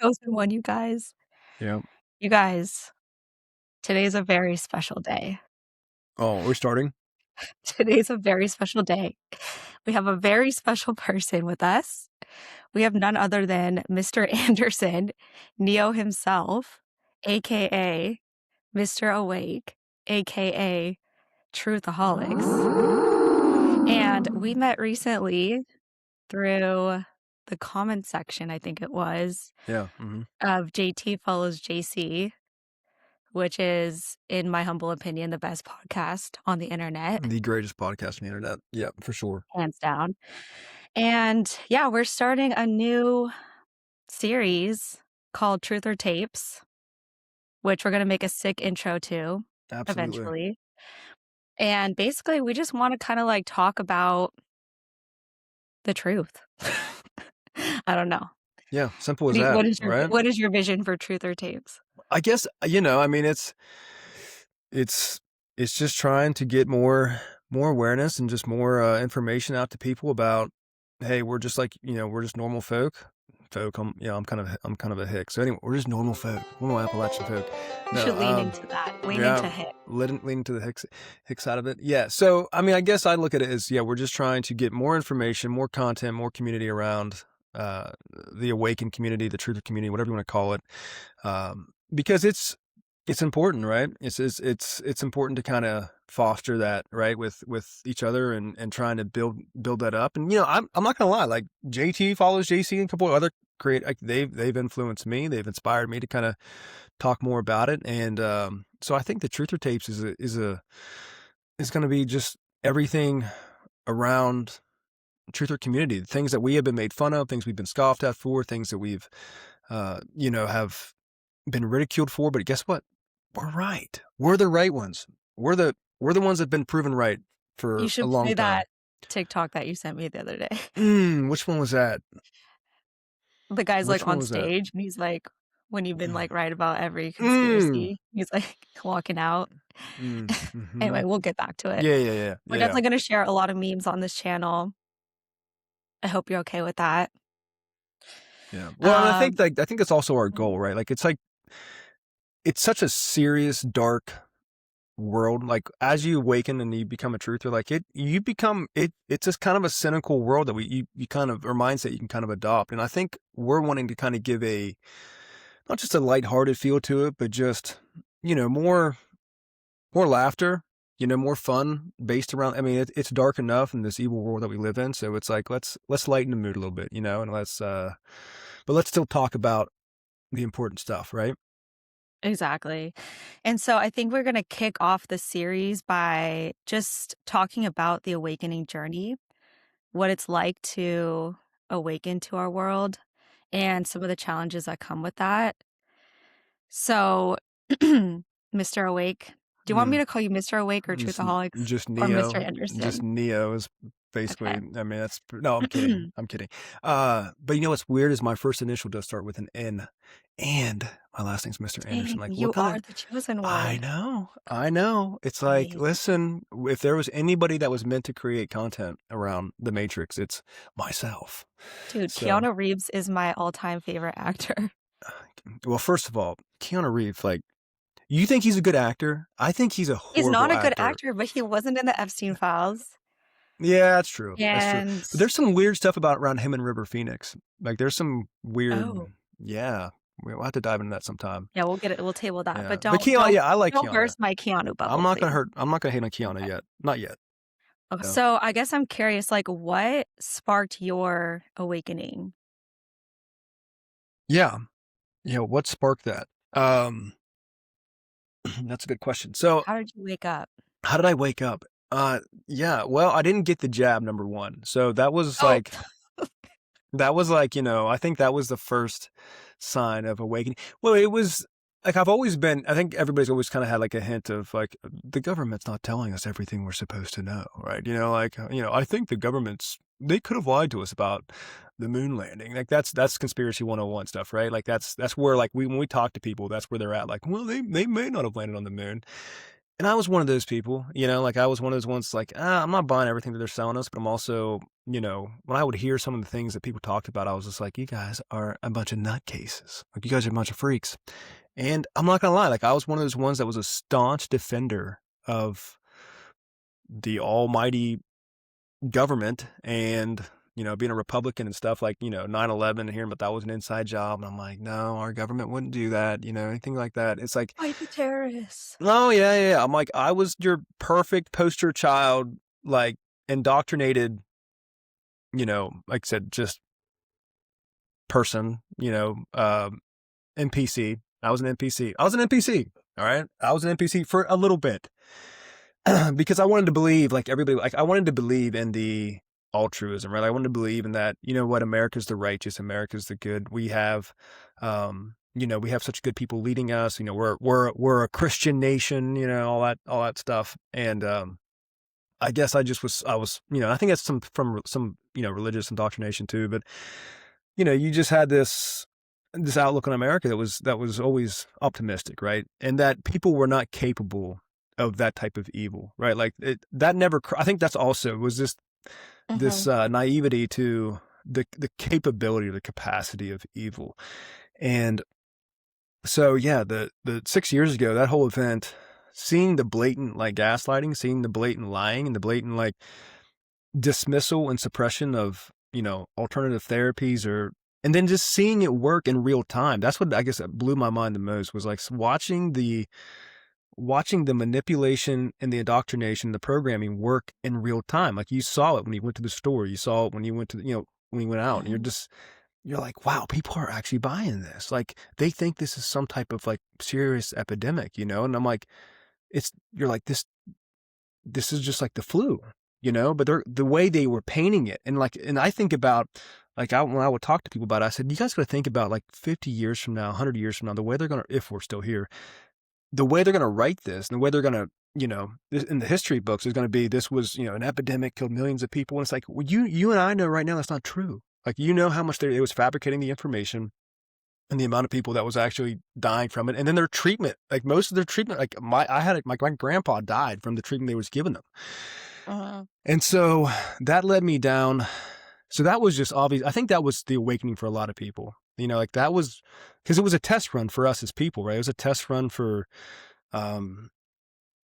Chosen one, you guys. Yeah. You guys, today's a very special day. Oh, we're starting? Today's a very special day. We have a very special person with us. We have none other than Mr. Anderson, Neo himself, aka Mr. Awake, aka Truthaholics. And we met recently through the comment section, I think it was, Yeah. Mhm. of JT Follows JC, which is, in my humble opinion, the best podcast on the internet, The greatest podcast on the internet. Yeah, for sure. hands down. And yeah, we're starting a new series called Truth or Tapes, which we're going to make a sick intro to Absolutely. eventually. And basically, we just want to kind of like talk about the truth. I don't know. Yeah, simple as that, right? What is your vision for Truth or Tapes? I guess, I mean, it's it's just trying to get more awareness and just more information out to people about, hey, we're just like, we're just normal folk. I'm kind of a hick. So anyway, we're just normal folk, normal Appalachian folk. You No, should lean into that. Lean yeah, into hit. lean to the hick side of it. Yeah. So, I mean, I guess I look at it as, yeah, we're just trying to get more information, more content, more community around uh, the awakened community, the truth community, whatever you want to call it, because it's important, right? It's important to kind of foster that, right, with each other and trying to build that up. And I'm not gonna lie, like JT Follows JC and a couple of other like they've influenced me, they've inspired me to kind of talk more about it. And so I think the Truther Tapes is going to be just everything around truther community, things that we have been made fun of, things we've been scoffed at for, things that we've have been ridiculed for. But guess what? We're right. We're the right ones. We're the ones that have been proven right You for a should long play that time. TikTok that you sent me the other day. Which one was that? The guy's, like, Which one on was that? stage, and he's like, when you've been, like, right about every Mm, conspiracy, he's, like, walking out. mm-hmm. Anyway, we'll get back to it. We're Yeah. definitely gonna share a lot of memes on this channel. I hope you're okay with that. Yeah. Well, and Um, I think that's also our goal, right? Like it's such a serious, dark world. Like as you awaken and you become a truther, like it's just kind of a cynical world that you kind of, or mindset you can kind of adopt. And I think we're wanting to kind of give not just a lighthearted feel to it, but just, more laughter, more fun based around, I mean, it's dark enough in this evil world that we live in. So it's like, let's lighten the mood a little bit, and but let's still talk about the important stuff, right? exactly. And so I think we're gonna kick off the series by just talking about the awakening journey, what it's like to awaken to our world, and some of the challenges that come with that. So, Mr. Awake, do you want me Mm. to call you Mr. Awake or Just Truthaholics just or Mr. Neo. Just Anderson? Neo is basically, Okay. I mean, no, I'm kidding. I'm kidding. But what's weird is my first initial does start with an N, and my last name's Mr. Anderson. Dang, Like, you what kind are of, the chosen I one. know. I know. It's like, Amazing. listen, if there was anybody that was meant to create content around the Matrix, it's myself. Dude, So, Keanu Reeves is my all-time favorite actor. well, first of all, Keanu Reeves, like, you think he's a good actor? I think he's a He's not horrible a good actor. actor, but he wasn't in the Epstein files. Yeah, that's true. That's true. And But there's some weird stuff about around him and River Phoenix. Like there's some weird, oh, yeah. We'll have to dive into that sometime. yeah, we'll table that, Yeah. but But Keanu, yeah, I like don't Keanu. burst my Keanu bubble, please. I'm not gonna hate on Keanu Okay. yet. Not yet. Okay, Yeah. so I guess I'm curious, like, what sparked your awakening? Yeah. What sparked that? Um, that's a good question. So How did you wake up? how did I wake up? Yeah, well, I didn't get the jab, number one. So Oh, I think that was the first sign of awakening. Well, it was like I think everybody's always kind of had like a hint of like the government's not telling us everything we're supposed to know, right? I think the they could have lied to us about the moon landing. Like that's conspiracy 101 stuff, right? Like that's where like when we talk to people, that's where they're at. Like, well, they may not have landed on the moon. And I was one of those people, like I was one of those ones like, I'm not buying everything that they're selling us, but I'm also, when I would hear some of the things that people talked about, I was just like, you guys are a bunch of nutcases. Like you guys are a bunch of freaks. And I'm not gonna lie, like I was one of those ones that was a staunch defender of the almighty government and, being a Republican and stuff like, 9/11 and hearing about that was an inside job. And I'm like, no, our government wouldn't do that, anything like that. It's like, Fight the terrorists. oh, yeah, yeah, yeah. I'm like, I was your perfect poster child, like indoctrinated, like I said, just person, NPC. I was an NPC. I was an NPC. All right. I was an NPC for a little bit because I wanted to believe, like everybody, like I wanted to believe in the altruism, right? I wanted to believe in that, what, America's the righteous, America's the good. We have such good people leading us. We're a Christian nation, all that stuff. And I guess I was, I think that's from some, religious indoctrination too. But you just had this outlook on America that was always optimistic, right? And that people were not capable of that type of evil, right? Like that never. I think that's also was this Mhm. naivety to the capability or the capacity of evil. And so yeah, the 6 years ago, that whole event, seeing the blatant like gaslighting, seeing the blatant lying and the blatant like dismissal and suppression of, alternative therapies and then just seeing it work in real time. That's what I guess that blew my mind the most was like watching the manipulation and the indoctrination, the programming work in real time. Like you saw it when you went to the store, you saw it when you went to, when you went out and Mhm. you're like, wow, people are actually buying this. Like they think this is some type of like serious epidemic, And I'm like, you're like, this is just like the flu, but the way they were painting it. And I think about like when I would talk to people about it, I said, you guys got to think about like 50 years from now, 100 years from now, the way they're going to, if we're still here, the way they're going to write this and the way they're going to, in the history books is going to be, this was, an epidemic, killed millions of people. And it's like, well, you and I know right now that's not true. Like, how much it was fabricating the information and the amount of people that was actually dying from it. And then their treatment, like most of their treatment, like my grandpa died from the treatment they was giving them. Mhm. And so that led me down. So that was just obvious. I think that was the awakening for a lot of people, like that was because it was a test run for us as people, right? It was a test run for, um,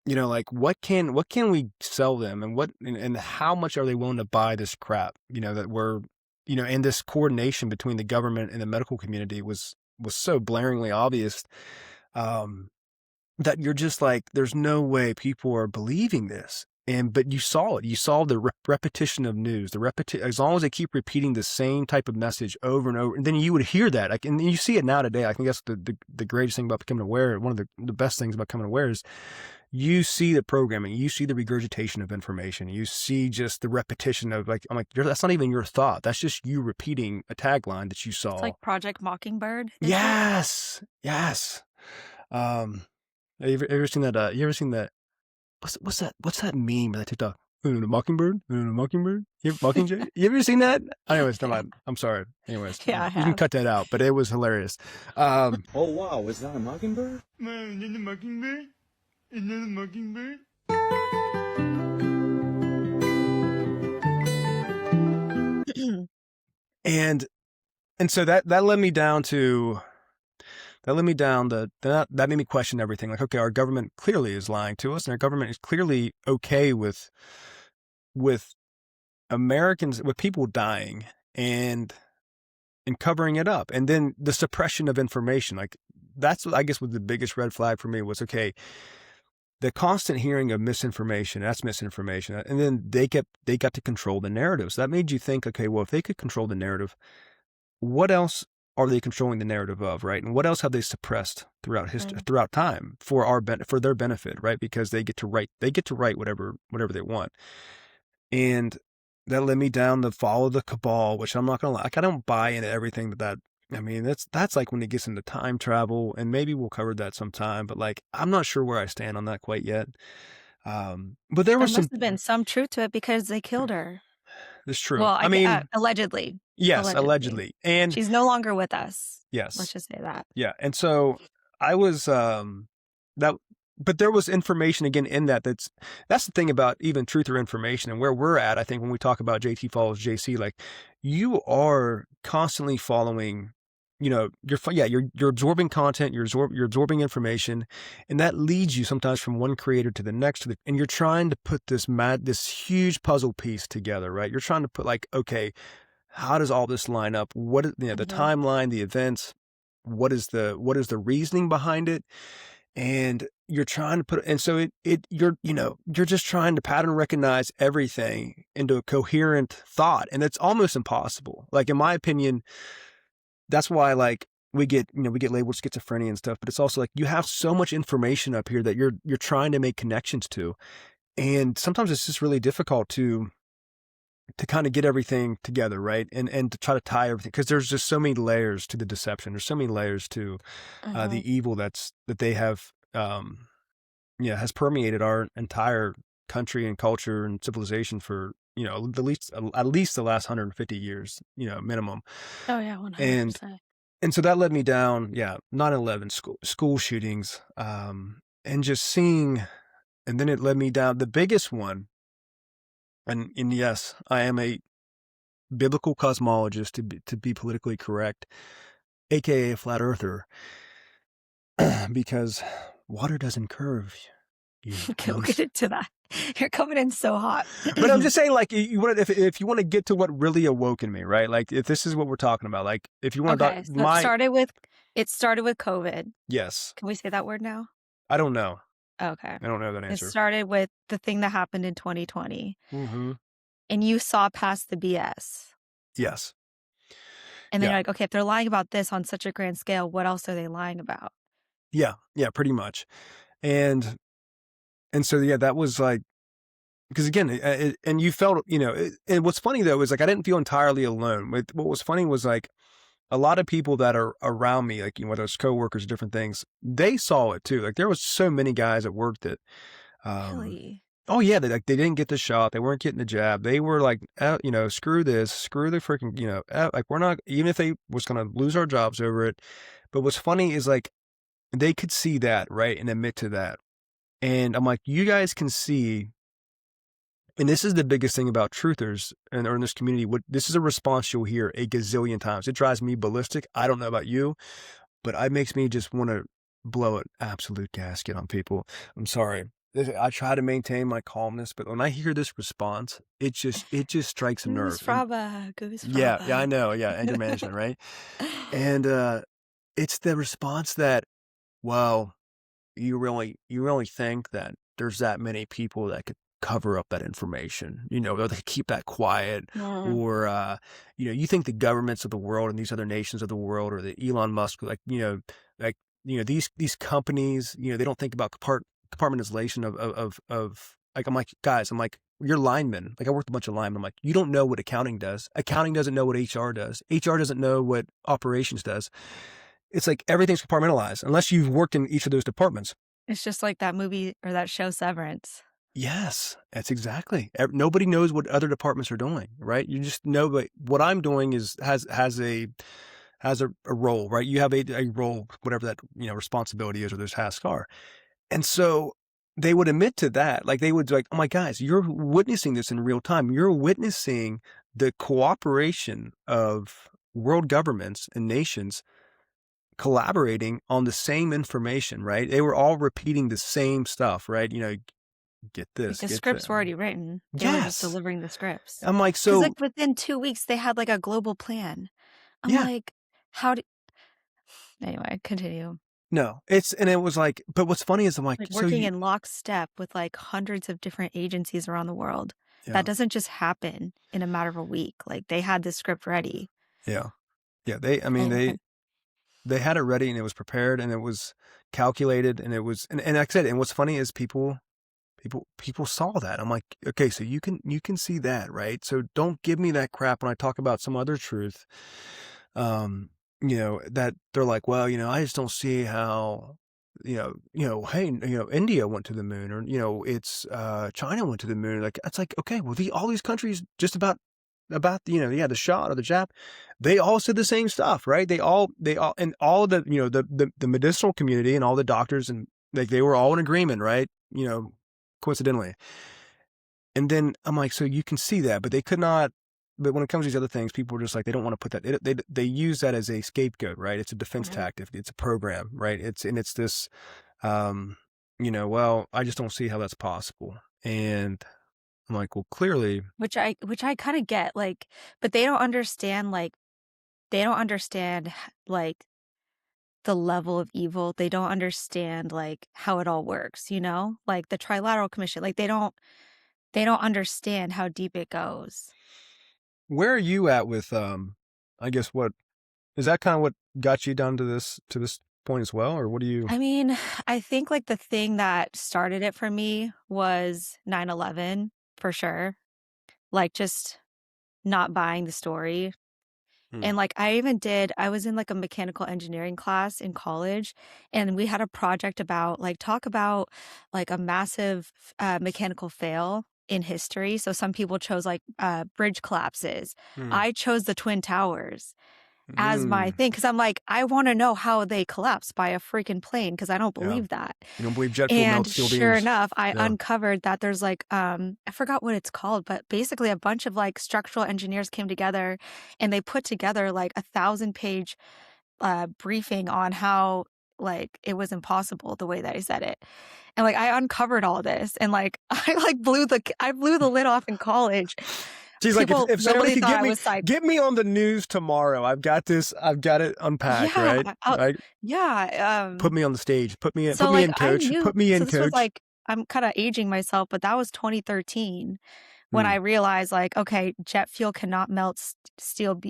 like what can we sell them and how much are they willing to buy this crap, that we're, and this coordination between the government and the medical community was so blaringly obvious. Um, that you're just like, there's no way people are believing this. But you saw it. You saw the repetition of news, as long as they keep repeating the same type of message over and over, and then you would hear that. Like, and you see it now today. I think that's the greatest thing about becoming aware. One of the best things about becoming aware is you see the programming, you see the regurgitation of information, you see just the repetition of like, I'm like, that's not even your thought. That's just you repeating a tagline that you It's saw. like Project Mockingbird, is it? Yes. Yes. Um, you ever seen that? You ever seen that? What's that meme that TikTok? Mockingbird? Mockingbird? Mockingjay? You ever seen that? Anyways, never Yeah. mind. I'm sorry. Anyways, Yeah, I you can have. cut that out, but it was hilarious. Um, Oh wow, is that a mockingbird? Man, is that a mockingbird? Is that a mockingbird? and and so that led me down to that made me question everything. Like, okay, our government clearly is lying to us, and our government is clearly okay with Americans, with people dying and covering it up. And then the suppression of information. Like that's what I guess was the biggest red flag for me was, okay, the constant hearing of misinformation, that's misinformation. And then they got to control the narrative. So that made you think, okay, well, if they could control the narrative, what else are they controlling the narrative of, right? And what else have they suppressed throughout history, Mm. throughout time for their benefit, right? Because they get to write whatever they want. And that led me down to follow the cabal, which I'm not gonna lie, like I don't buy into everything that. I mean, that's like when it gets into time travel, and maybe we'll cover that sometime. But like, I'm not sure where I stand on that quite yet. But there There was must some. have been some truth to it because they killed her. It's true. Well, I mean, allegedly. yes, Allegedly. allegedly, and She's no longer with us. Let's yes, just say that. yeah. And so I was that. but there was information again in that's the thing about even truth or information and where we're at. I think when we talk about JT follows JC, like you are constantly following, you're absorbing content, you're absorbing information, and that leads you sometimes from one creator to the next, and you're trying to put this huge puzzle piece together, right? You're trying to put like, okay, how does all this line up? What is, the Mhm. timeline, the events, what is the reasoning behind it? And you're trying to put, and so you're just trying to pattern recognize everything into a coherent thought. And it's almost impossible. Like, in my opinion, that's why, like, we get labeled schizophrenia and stuff, but it's also like, you have so much information up here that you're trying to make connections to. And sometimes it's just really difficult to kind of get everything together, right? And to try to tie everything, because there's just so many layers to the deception. There's so many layers to Mhm. the evil that they have, has permeated our entire country and culture and civilization for, at least the last 150 years, minimum. Oh, yeah, And 100%. so that led me down, 9/11 school shootings, and just seeing, and then it led me down the biggest one. And yes, I am a biblical cosmologist, to be politically correct, aka a flat earther, because water doesn't curve. You We'll get into that. You're coming in so hot. But I'm just saying, like, you want, if you want to get to what really awoken me, right? Like, if this is what we're talking about, like, if you want to, Okay, so it started with COVID. yes, Can we say that word now? I don't know. Okay. I don't know that It answer. started with the thing that happened in 2020, Mm-hmm. and you saw past the BS. Yes. And then Yeah. you're like, okay, if they're lying about this on such a grand scale, what else are they lying about? Yeah. Yeah. Pretty much. And so, that was like, because again, and you felt, and what's funny though is, like, I didn't feel entirely alone. What was funny was, like, a lot of people that are around me, like, whether it's coworkers or different things, they saw it too. Like, there was so many guys at work that, um, Really? oh yeah, they didn't get the shot, they weren't getting the jab, they were like, screw this, screw the freaking, like, we're not, even if they was gonna lose our jobs over it. But what's funny is, like, they could see that, right, and admit to that. And I'm like, you guys can see. And this is the biggest thing about truthers or in this community. This is a response you'll hear a gazillion times. It drives me ballistic. I don't know about you, but it makes me just want to blow an absolute gasket on people. I'm sorry. I try to maintain my calmness, but when I hear this response, it just strikes a Goose nerve. And fraba, goose yeah, fraba. I know. Yeah, anger management, right? And it's the response that, well, you really think that there's that many people that could cover up that information, or they could keep that quiet, Mm. or you think the governments of the world and these other nations of the world, or the Elon Musk, like, like, these companies, they don't think about compartmentalization of like, I'm like, guys, I'm like, you're linemen. Like, I worked with a bunch of linemen. I'm like, you don't know what accounting does. Accounting doesn't know what HR does. HR doesn't know what operations does. It's like everything's compartmentalized unless you've worked in each of those departments. It's just like that movie or that show Severance. Yes, that's exactly. Nobody knows what other departments are doing, right? You just know, but what I'm doing has a role, right? You have a role, whatever that, responsibility is, or those tasks are. And so they would admit to that. Like, they would like, oh my guys, you're witnessing this in real time. You're witnessing the cooperation of world governments and nations collaborating on the same information, right? They were all repeating the same stuff, right? Get Like, this, the get scripts that. were already written. They were just Yes. delivering the scripts. I'm like, Because, so like, within 2 weeks, they had, like, a global plan. I'm yeah, like, how did anyway, continue. no, and it was like, but what's funny is I'm like, Like, so working in lockstep with, like, hundreds of different agencies around the world. yeah, That doesn't just happen in a matter of a week. Like, they had this script ready. yeah, yeah. I mean, And they had it ready, and it was prepared, and it was calculated, and it was, and like I said, and what's funny is people saw that. I'm like, okay, so you can see that, right? So don't give me that crap when I talk about some other truth. That they're like, well, I just don't see how, hey, India went to the moon, or, it's China went to the moon. Like, it's like, okay, well, all these countries just about the shot or the jab, they all said the same stuff, right? They all, and all the, the medicinal community and all the doctors and Like, they were all in agreement, right? Coincidentally. And then I'm like, so you can see that, but they could not. But when it comes to these other things, people are just like, they don't want to put that. They use that as a scapegoat, right? It's a defense Mhm. tactic. It's a program, right? It's this, um, well, I just don't see how that's possible. And I'm like, well, clearly, Which I kinda get, like, but they don't understand, like, they don't understand, like, the level of evil. They don't understand, like, how it all works, you know? Like, the Trilateral Commission, like, they don't understand how deep it goes. where are you at with, I guess what is that kind of what got you down to this point as well, or what do you? I mean, I think, like, the thing that started it for me was 9/11 for sure, like, just not buying the story. Hmm. And, like, I was in, like, a mechanical engineering class in college, and we had a project about, like, talk about, like, a massive, mechanical fail in history. So some people chose, like, bridge collapses. Hmm. I chose the Twin Towers as my Mm. thing because 'cause I'm like, "I wanna know how they collapsed by a freaking plane because I don't Yeah. believe that." You don't believe jet fuel melts And steel sure beams? enough, I Yeah. uncovered that there's like, I forgot what it's called, but basically a bunch of like structural engineers came together and they put together like 1,000-page briefing on how like it was impossible the way that I said it. And like I uncovered all this and like I blew the lid off in college. She's like, People if somebody literally could thought I was get me on the news tomorrow, I've got this, I've got it unpacked, yeah, right? Right? yeah, Put me on the stage. Put so, me like, in, I coach. knew Put me so in, this was, coach. like I'm kinda aging myself, but that was 2013 when I Hmm. realized, like, okay, jet fuel cannot melt steel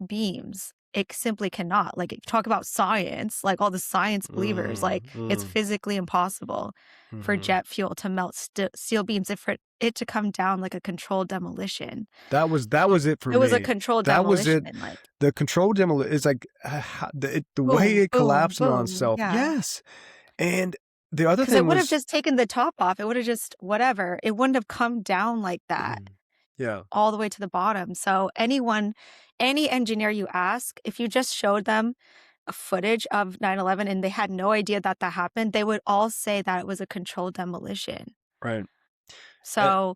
beams. It simply cannot. Like, if you talk about science, like, all the science believers, like, Mm, it's mm, physically impossible for hmm. jet fuel to melt steel beams, and for it to come down like a controlled demolition. That was it for It was a me. controlled That was demolition, it. like, The control demolition is like the way boom, it boom, collapsed in on boom, itself. yeah. Yes. And the other 'Cause it thing would have was, just taken the top off, it would have just whatever, it wouldn't have come down like that yeah, all the way to the bottom, so any engineer you ask, if you just showed them a footage of 9/11 and they had no idea that that happened, they would all say that it was a controlled demolition. right. So,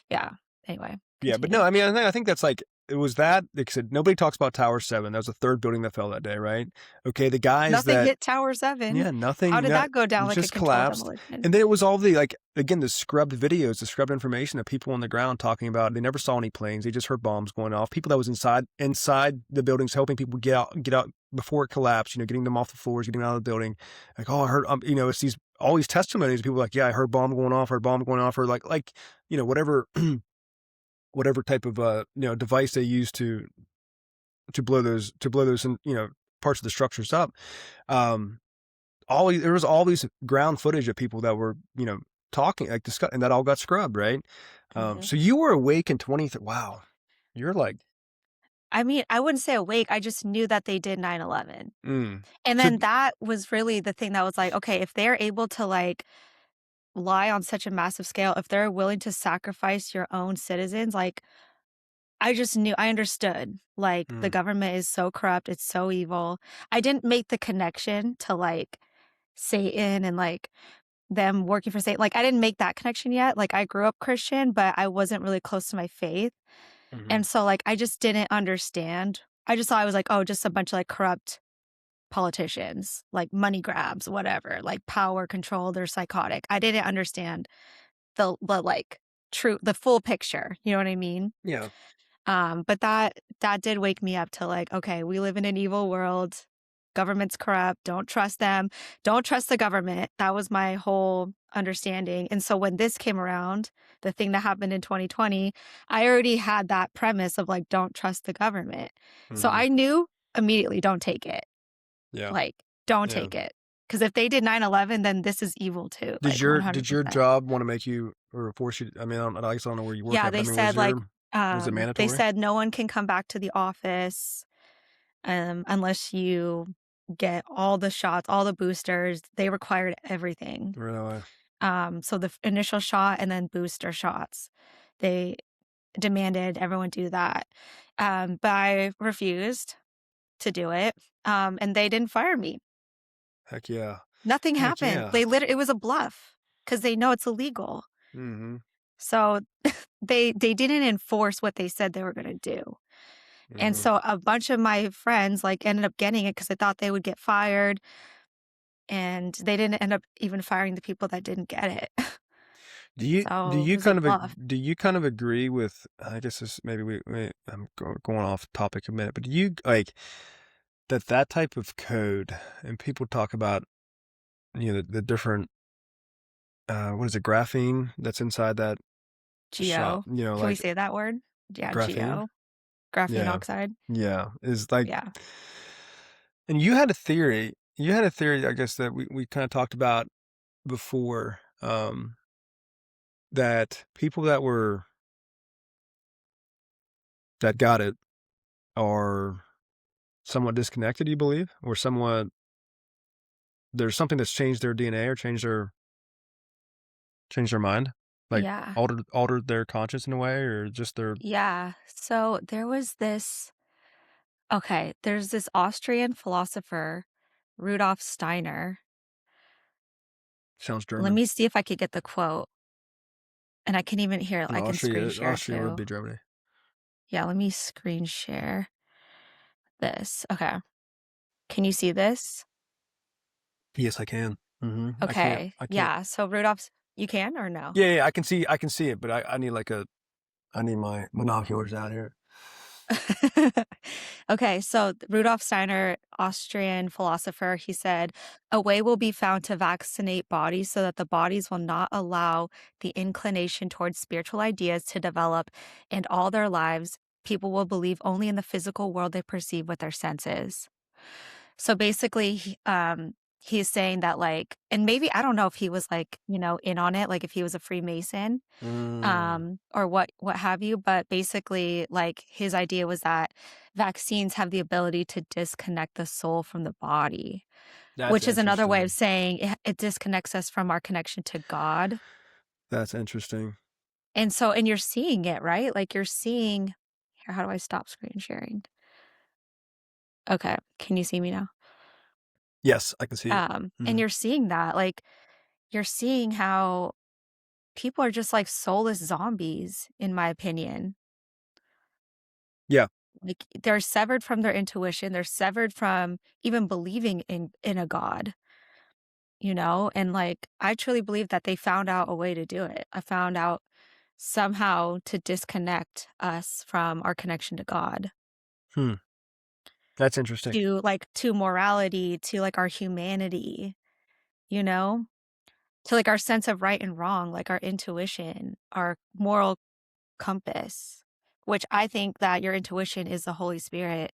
yeah, anyway, Yeah, but continue. no, I mean, I think that's like it was that. Like I said, nobody talks about Tower 7. That was the third building that fell that day, right? Okay, the guys Nothing that hit Tower 7. yeah, How nothing, did that go it down like a just controlled collapsed. demolition? And then it was all the like again the scrubbed videos, the scrubbed information of people on the ground talking about they never saw any planes. They just heard bombs going off. People that was inside the buildings helping people get out before it collapsed. Getting them off the floors, getting them out of the building. Like, oh, I heard. It's these all these testimonies. Of people like, yeah, I heard bomb going off, heard bomb going off, or like whatever whatever type of device they use to blow those parts of the structures up. Um, there was all these ground footage of people that were talking like discuss, and that all got scrubbed, right? Mhm. So you were awake in 20. Wow, you're like, I mean, I wouldn't say awake, I just knew that they did 9/11. mm. And So then that was really the thing that was like, okay, if they're able to like lie on such a massive scale, if they're willing to sacrifice your own citizens, like I just knew, I understood. Like the mm, government is so corrupt, it's so evil. I didn't make the connection to like Satan and like them working for Satan. Like I didn't make that connection yet. Like I grew up Christian, but I wasn't really close to my faith. mhm, And so like I just didn't understand. I just thought I was like, oh, just a bunch of like corrupt politicians, like money grabs, whatever, like power control, they're psychotic. I didn't understand the like the full picture, you know what I mean? yeah, But that did wake me up to like, okay, we live in an evil world. Government's corrupt. Don't trust them. Don't trust the government. That was my whole understanding. And so when this came around, the thing that happened in 2020, I already had that premise of like, don't trust the government. So mhm, I knew immediately, don't take it. yeah, Like, don't yeah. take it. Because if they did 9/11, then this is evil too, Did like your 100%. job want to make you or force you? I mean, I guess I don't know where you work Yeah, at, but they I mean, said like, was it they mandatory? said no one can come back to the office unless you get all the shots, all the boosters. They required everything. Really? So the initial shot and then booster shots. They demanded everyone do that. But I refused to do it. And they didn't fire me. Heck yeah. Nothing Heck happened. yeah. It was a bluff because they know it's illegal. Mm-hmm. So they didn't enforce what they said they were gonna do. And Mm-hmm. so a bunch of my friends, like, ended up getting it because they thought they would get fired, and they didn't end up even firing the people that didn't get it. So it was a bluff. Do you kind of agree with, I guess this maybe going off topic a minute, but do you like that type of code, and people talk about, the different, what is it, graphene that's inside that shot, Geo. Can we like say that word? Yeah, graphene? geo. Graphene Yeah. oxide. Yeah. Is like, Yeah. and you had a theory, I guess, that we kind of talked about before, that people that got it are somewhat disconnected, you believe? Or somewhat, there's something that's changed their DNA or changed their mind? Like Yeah. altered their conscience in a way, or just their Yeah. So there's this Austrian philosopher, Rudolf Steiner. sounds Let German. me see if I could get the quote. And I can even hear it. I No, can screen share Austria would too. be Germany. Yeah, let me screen share this. Okay. Can you see this? Yes, I can. Okay. I can't. Yeah. So you can or no? Yeah, I can see it, but I need I need my binoculars out here. Okay, so Rudolf Steiner, Austrian philosopher, he said, a way will be found to vaccinate bodies so that the bodies will not allow the inclination towards spiritual ideas to develop, and all their lives, people will believe only in the physical world they perceive with their senses. So basically, he's saying that, like, and maybe I don't know if he was like, in on it, like if he was a Freemason, Mm, or what have you, but basically, like, his idea was that vaccines have the ability to disconnect the soul from the body, that's which is another way of interesting. saying it disconnects us from our connection to God. That's interesting. And you're seeing it, right? Like, you're seeing here, how do I stop screen sharing? Okay, can you see me now? Yes, I can see it. And Mhm. you're seeing that, like, you're seeing how people are just like soulless zombies, in my opinion. Yeah. Like, they're severed from their intuition, they're severed from even believing in a God, and, like, I truly believe that they found out a way to do it. I found out somehow to disconnect us from our connection to God, Hmm. That's interesting. to morality, to, like, our humanity, you know? To, like, our sense of right and wrong, like, our intuition, our moral compass, which I think that your intuition is the Holy Spirit,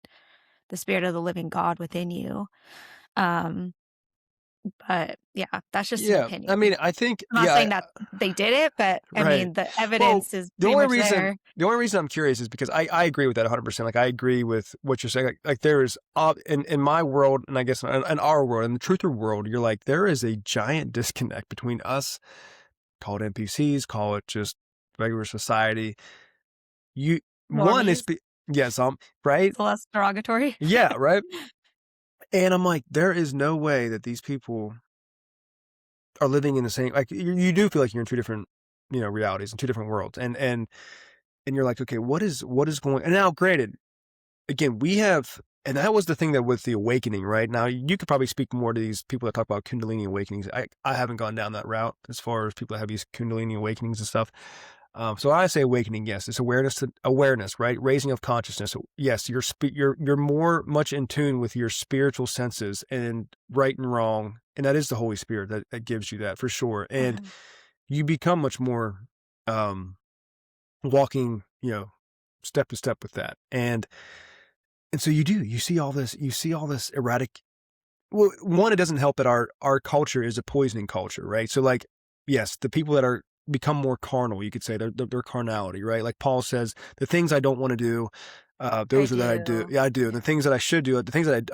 the spirit of the living God within you. Um, but yeah, that's just an Yeah. opinion. I mean, I think, I'm not saying that they did it, but I right. mean, the Well, evidence is pretty much there. the only reason I'm curious is because I agree with that 100%. Like, I agree with what you're saying. Like there is, in my world, and I guess in our world, in the truther world, you're like, there is a giant disconnect between us, call it NPCs, call it just regular society. You, one is, Normies, yes, right? it's less derogatory. Yeah, right. And I'm like, there is no way that these people are living in the same, like, you do feel like you're in two different, realities and two different worlds. And you're like, okay, what is going, and now granted, again, we have, and that was the thing that with the awakening, right? Now you could probably speak more to these people that talk about Kundalini awakenings. I haven't gone down that route as far as people that have these Kundalini awakenings and stuff. So when I say awakening, yes, it's awareness, right? Raising of consciousness. So yes, you're more much in tune with your spiritual senses and right and wrong. And that is the Holy Spirit that gives you that for sure. And Mhm. you become much more, walking, step to step with that. And so you see all this erratic. Well, one, it doesn't help that our culture is a poisoning culture, right? So, like, yes, the people that are become more carnal, you could say they're carnality, right? Like Paul says, the things I don't want to do, I those are that I do. do. Yeah, I do. And Yeah. the things that I should do, the things that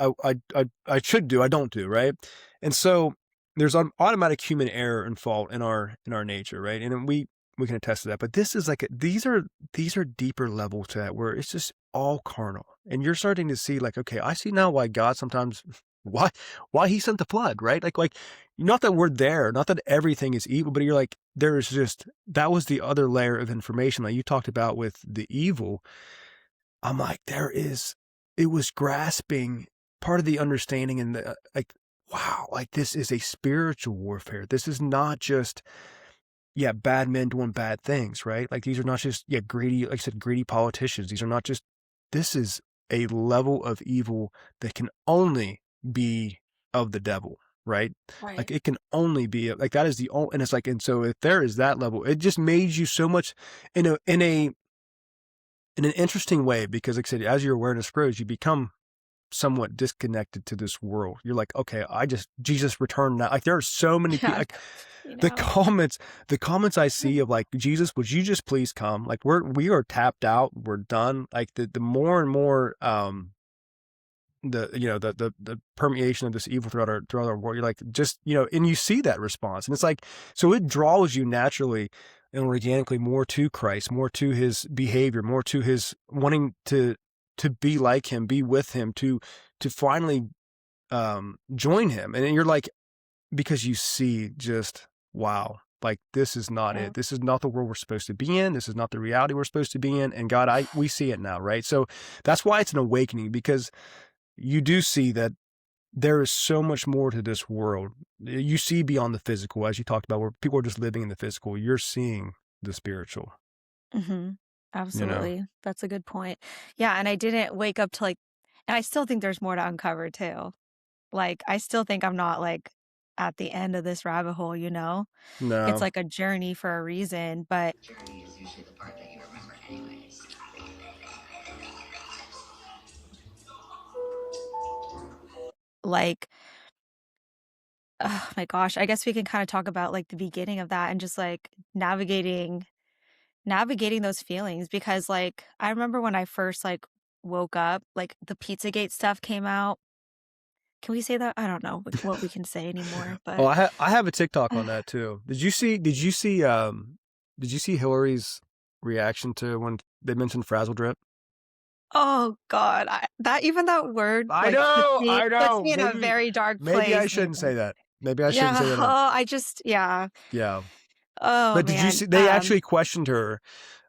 I should do, I don't do, right? And so there's an automatic human error and fault in our nature, right? And then we can attest to that. But this is like these are deeper levels to that, where it's just all carnal, and you're starting to see, like, okay, I see now why God sometimes why he sent the flood, right? Like not that we're there, not that everything is evil, but you're like, there's just, that was the other layer of information like you talked about with the evil. I'm like, it was grasping part of the understanding and the, like, wow, like this is a spiritual warfare. This is not just, yeah, bad men doing bad things, right? Like these are not just, yeah, greedy, like I said, greedy politicians. These are not just, this is a level of evil that can only be of the devil, right? Like Right. it can only be like that is the only, and it's like, and so if there is that level, it just made you so much in an interesting way, because like I said, as your awareness grows, you become somewhat disconnected to this world. You're like, okay, Jesus returned now. Like there are so many people, Yeah, like you the know. comments, the comments I see of like, Jesus, would you just please come? Like we are tapped out. We're done. Like the more and more, the permeation of this evil throughout our world, you're like, just, and you see that response, and it's like, so it draws you naturally and organically more to Christ, more to his behavior, more to his wanting to be like him, be with him, to finally join him. And you're like, because you see just, wow, like this is not Yeah. it. This is not the world we're supposed to be in. This is not the reality we're supposed to be in. And God, we see it now, right? So that's why it's an awakening, because you do see that there is so much more to this world. You see beyond the physical, as you talked about, where people are just living in the physical. You're seeing the spiritual, Mhm. you know? Absolutely. That's a good point. Yeah, and I didn't wake up to, like, and I still think there's more to uncover too. Like, I still think I'm not, like, at the end of this rabbit hole, you know? It's No. like a journey for a reason, but, Journey is usually the part that you remember anyways. like, oh my gosh, I guess we can kinda talk about, like, the beginning of that and just, like, navigating those feelings because, like, I remember when I first, like, woke up, like, the Pizzagate stuff came out. Can we say that? I don't know what we can say anymore, Oh, but I have a TikTok on that too. Did you see Hillary's reaction to when they mentioned frazzle drip? oh god, that word, I like, know, I puts know. me in a very dark Maybe I place, shouldn't say Nathan. that. Maybe I shouldn't Yeah, say that oh, on. yeah. Yeah. Oh, But did you man, see they actually questioned her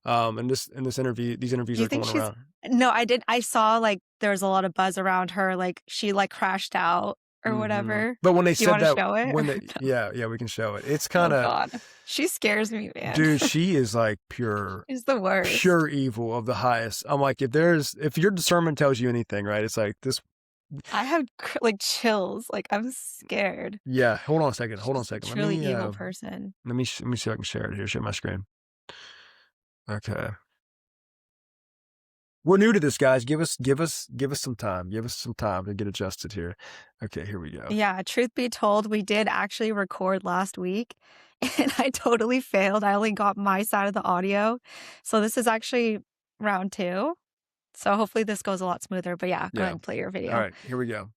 in this interview, these do interviews you are think going she's around. no, I saw, like, there was a lot of buzz around her, like, she, like, crashed out or whatever. But when they Do you said wanna that, show it or when they, no? yeah, we can show it. It's Oh kind of, god. She scares me, man. dude, she is like pure, She's the worst. pure evil of the highest. I'm like, if your discernment tells you anything, right? It's like this. I have, like, chills, like, I'm scared. Yeah. Hold on a second. Hold on a She's a second. truly evil person. Let me see if I can share it here. Share my screen. Okay. We're new to this, guys. Give us some time. Give us some time to get adjusted here. Okay, here we go. Yeah, truth be told, we did actually record last week, and I totally failed. I only got my side of the audio. So this is actually round 2. So hopefully this goes a lot smoother, but yeah, go ahead Yeah. and play your All video. right, here we go.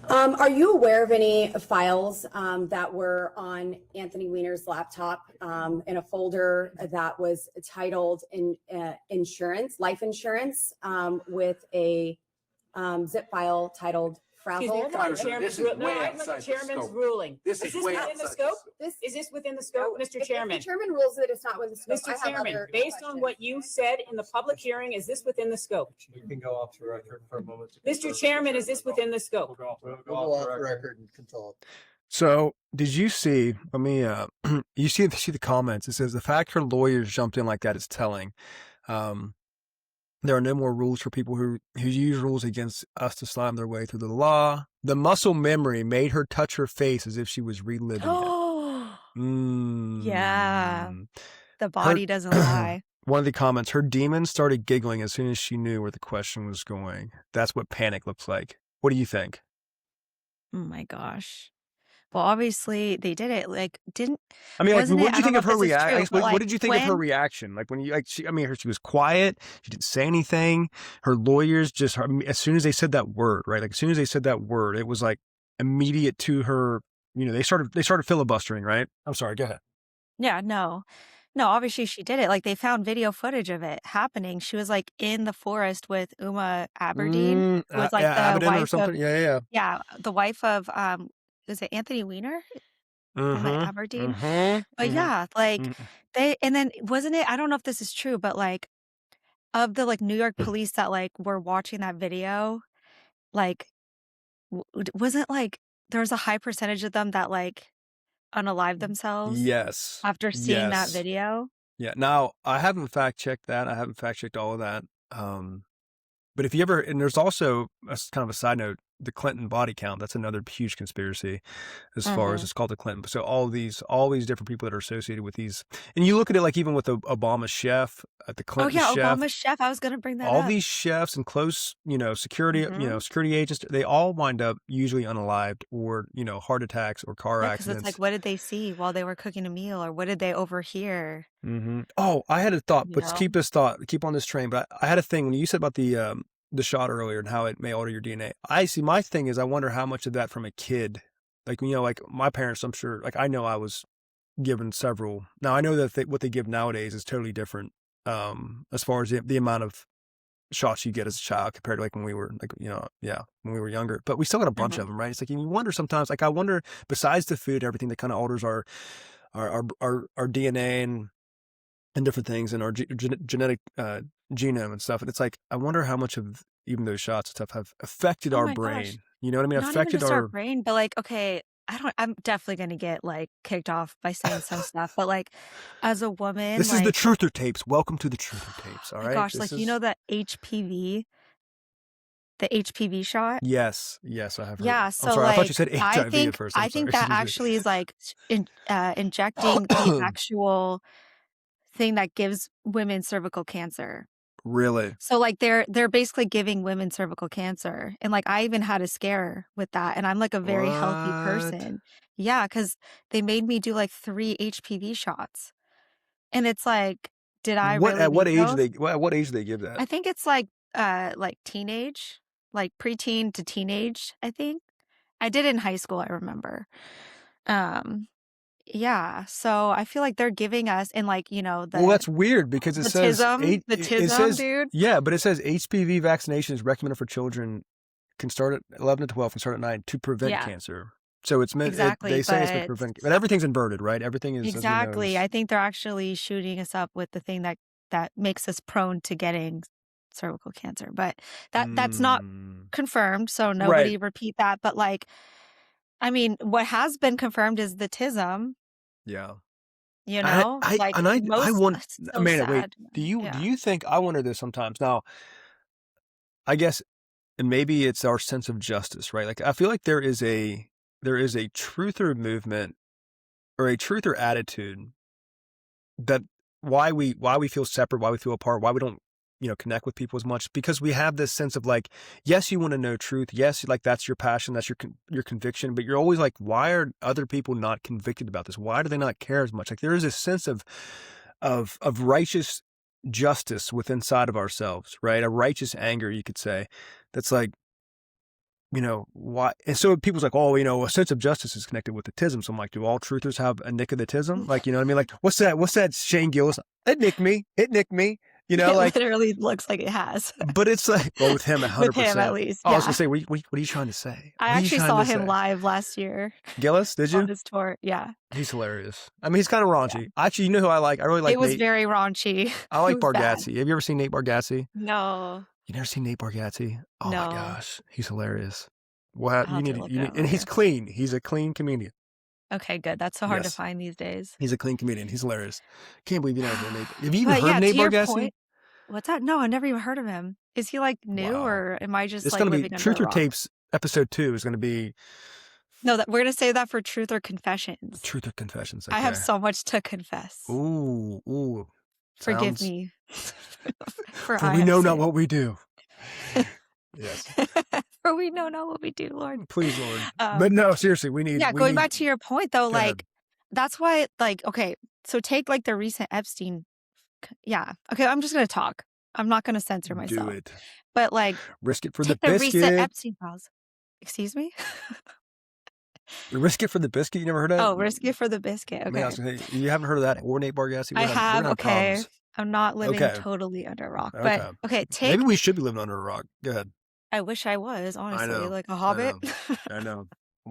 Are you aware of any files that were on Anthony Weiner's laptop in a folder that was titled insurance, life insurance, with a zip file titled Excuse Frazzle? me, hold on, This Chairman's is ruling. No, way I'm outside the the Chairman's scope. ruling. This is way within outside the the scope? This, Is this within the scope, Mr. if Chairman? the chairman rules that it's not within the scope, I Mr. have Chairman, other based on questions. what you said in the public hearing, is this within the scope? You can go off the record for a moment. Mr. Chairman, is this within the scope? We'll Go off the record and consult. So, did you see? Let me. You see the comments. It says the fact her lawyers jumped in like that is telling. There are no more rules for people who use rules against us to slime their way through the law. The muscle memory made her touch her face as if she was reliving it. Yeah, Mm. the body doesn't lie. One of the comments, her demons started giggling as soon as she knew where the question was going. That's what panic looks like. What do you think? Oh my gosh. Well, obviously they did it. Like, I mean, like, wasn't what it? did I you don't think know of if her this is true, reaction? but What like did you think of her when reaction? Like when you, like, she was quiet. She didn't say anything. Her lawyers just, as soon as they said that word, right? Like as soon as they said that word, it was like immediate to her. They started filibustering, right? I'm sorry. Go ahead. yeah, no. No, obviously she did it. Like, they found video footage of it happening. She was, like, in the forest with Uma Aberdeen, who was, like, Yeah, the Abaddon or wife of something. Yeah. the wife of, is it Anthony Weiner? Uma Aberdeen? But Mhm. yeah, like, Mhm. they and then wasn't it I don't know if this is true, but, like, of the, like, New York police that, like, were watching that video, like, wasn't, like there was a high percentage of them that, like, unalived themselves Yes. after seeing that Yes. video? Yeah. Now, I haven't fact checked that. I haven't fact checked all of that. But if you ever, and there's also kind of a side note, the Clinton body count. That's another huge conspiracy, as far as Mhm. it's called the Clinton. So all these different people that are associated with these, and you look at it like even with the Obama chef, the Oh, Clinton yeah, chef, Obama's chef, I was gonna bring that all up. these chefs and close, Mhm. security agents, they all wind up usually unalived or, heart attacks or car Yeah, because it's like, accidents. what did they see while they were cooking a meal, or what did they overhear, Oh, I had a thought. you Let's know? keep this thought. Keep on this train. But I had a thing when you said about the shot earlier and how it may alter your DNA. I see. My thing is, I wonder how much of that from a kid, like like my parents. I'm sure. Like I know I was given several. Now I know that what they give nowadays is totally different. As far as the amount of shots you get as a child compared to like when we were like when we were younger. But we still got a bunch of Mhm. them, right? It's like, and you wonder sometimes. Like I wonder, besides the food, everything that kind of alters our DNA and different things in our genetic genome and stuff. And it's like, I wonder how much of even those shots and stuff have affected Oh our my gosh. brain. You know what I mean? Not even Affected just our our. brain, but, like, okay, I'm definitely gonna get, like, kicked off by saying some stuff, but, like, as a woman, This is the like, truther tapes. Welcome to the truther tapes. All my right. gosh, This like, you know is. the HPV shot? Yes, I have heard. Yeah, I'm so, sorry. I thought you like, said HIV at first. I'm I think sorry. that Excuse me. actually is, like, injecting the actual thing that gives women cervical cancer. Really? So, like, they're basically giving women cervical cancer, and, like, I even had a scare with that, and I'm, like, a very healthy What? person. Yeah, because they made me do, like, 3 HPV shots, and it's like, did I What really at what need age those? at what age do they give that? I think it's, like, teenage, like, preteen to teenage, I think. I did it in high school, I remember. Um, yeah, so I feel like they're giving us and, like, Well, that's weird because it says the tism, dude. yeah, but it says HPV vaccination is recommended for children can start at 11 to 12, can start at 9 to prevent Yeah, cancer. So it's meant exactly, they say it's meant to but prevent, but everything's inverted, right? Everything is, as we know, exactly. is I think they're actually shooting us up with the thing that makes us prone to getting cervical cancer. But that's not mm, confirmed, so right. nobody repeat that. But like, I mean, what has been confirmed is the tism, Yeah. you know? Like I most want it's so Amanda, wait. sad. Do Yeah. you think I wonder this sometimes? Now, I guess and maybe it's our sense of justice, right? Like I feel like there is a truther movement or a truther attitude that why we feel separate, why we feel apart, why we don't, connect with people as much because we have this sense of like, yes, you want to know truth. Yes, like that's your passion, that's your conviction, but you're always like, why are other people not convicted about this? Why do they not care as much? Like there is a sense of righteous justice within inside of ourselves, right? A righteous anger, you could say, that's like, why? And so people's like, oh, a sense of justice is connected with the tism. So I'm like, do all truthers have a nick of the tism? Like, you know what I mean? Like, what's that? What's that? Shane Gillis? It nicked me. It nicked me. It Like, literally looks like it has. but it's like, well, with him, With him at 100%. least. Oh, I was gonna Yeah. say, what are you trying to say? I What are you actually trying saw to him say? live last year Gillis, did on you? his tour. Yeah. He's hilarious. I mean, he's kind of Yeah. raunchy. Actually, you know who I like? I really like It was Nate. very raunchy. I It like was bad. Bargatze. Have you ever seen Nate Bargatze? No. You never seen Nate Bargatze? Oh my No. gosh, he's hilarious. What I'll have to look it up and he's later. clean. He's a clean comedian. Okay, good. That's so hard to Yes, find these days. he's a clean comedian. He's hilarious. Can't believe you never heard of Nate. Have you even But heard of yeah, Nate to your Bargatze? point, what's that? No, I never even heard of him. Is he like new Wow. or am I just It's like gonna be living under a Truth or rock? Tapes episode 2 is gonna be No, that we're gonna save that for truth or confessions. Truth or Confessions. I have Okay. so much to confess. Ooh. Forgive Sounds. me. For For I we have know not sinned. what we do. Yes. For we know not what we do, Lord. Please, Lord. But Um, no, seriously, yeah, we going need. back to your point though, Go ahead. like that's why like okay, so take like the recent Epstein yeah. Okay, I'm just gonna talk. I'm not gonna censor Do myself. it. But like Risk it for the take the recent biscuit. Epstein files. Excuse me? Risk it for the biscuit. You never heard that? Oh, risk it for the biscuit. Man, I Okay. was gonna say, you haven't heard of that? Or Nate Bargatze? I We're have. gonna have Okay. problems. I'm not living Okay. totally under a rock. Okay. But okay, Maybe we should be living under a rock. Go ahead. I wish I was, I honestly, know. like a I hobbit. know. I know.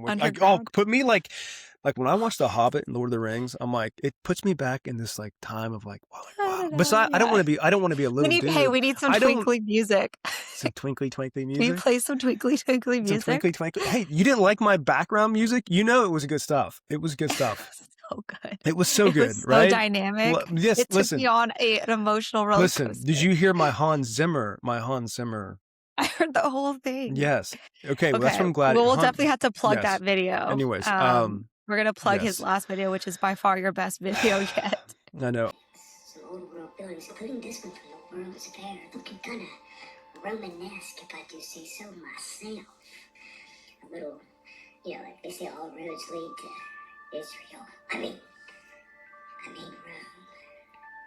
Underground. Put me like when I watch The Hobbit and Lord of the Rings, I'm like, it puts me back in this like time of like, wow. Besides, I don't want to be a little dude. We need some twinkly music. Some twinkly Can you music. play some twinkly music? Some twinkly. Hey, you didn't like my background music? You know it was good stuff. It was good stuff. So good. It was so good, was right? So dynamic. Yes, it listen. took me on an emotional roller coaster. Listen, did you hear my Hans Zimmer? I heard the whole thing. Yes. Okay, well, that's what I'm glad. Well, we'll definitely have to plug that video. Anyways, we're gonna plug his last video, which is by far your best video yet. I know. Some old world buildings, including this one from the World's Fair, looking kinda Romanesque, if I do say so myself. A little, like they say all roads lead to Israel. I mean Rome.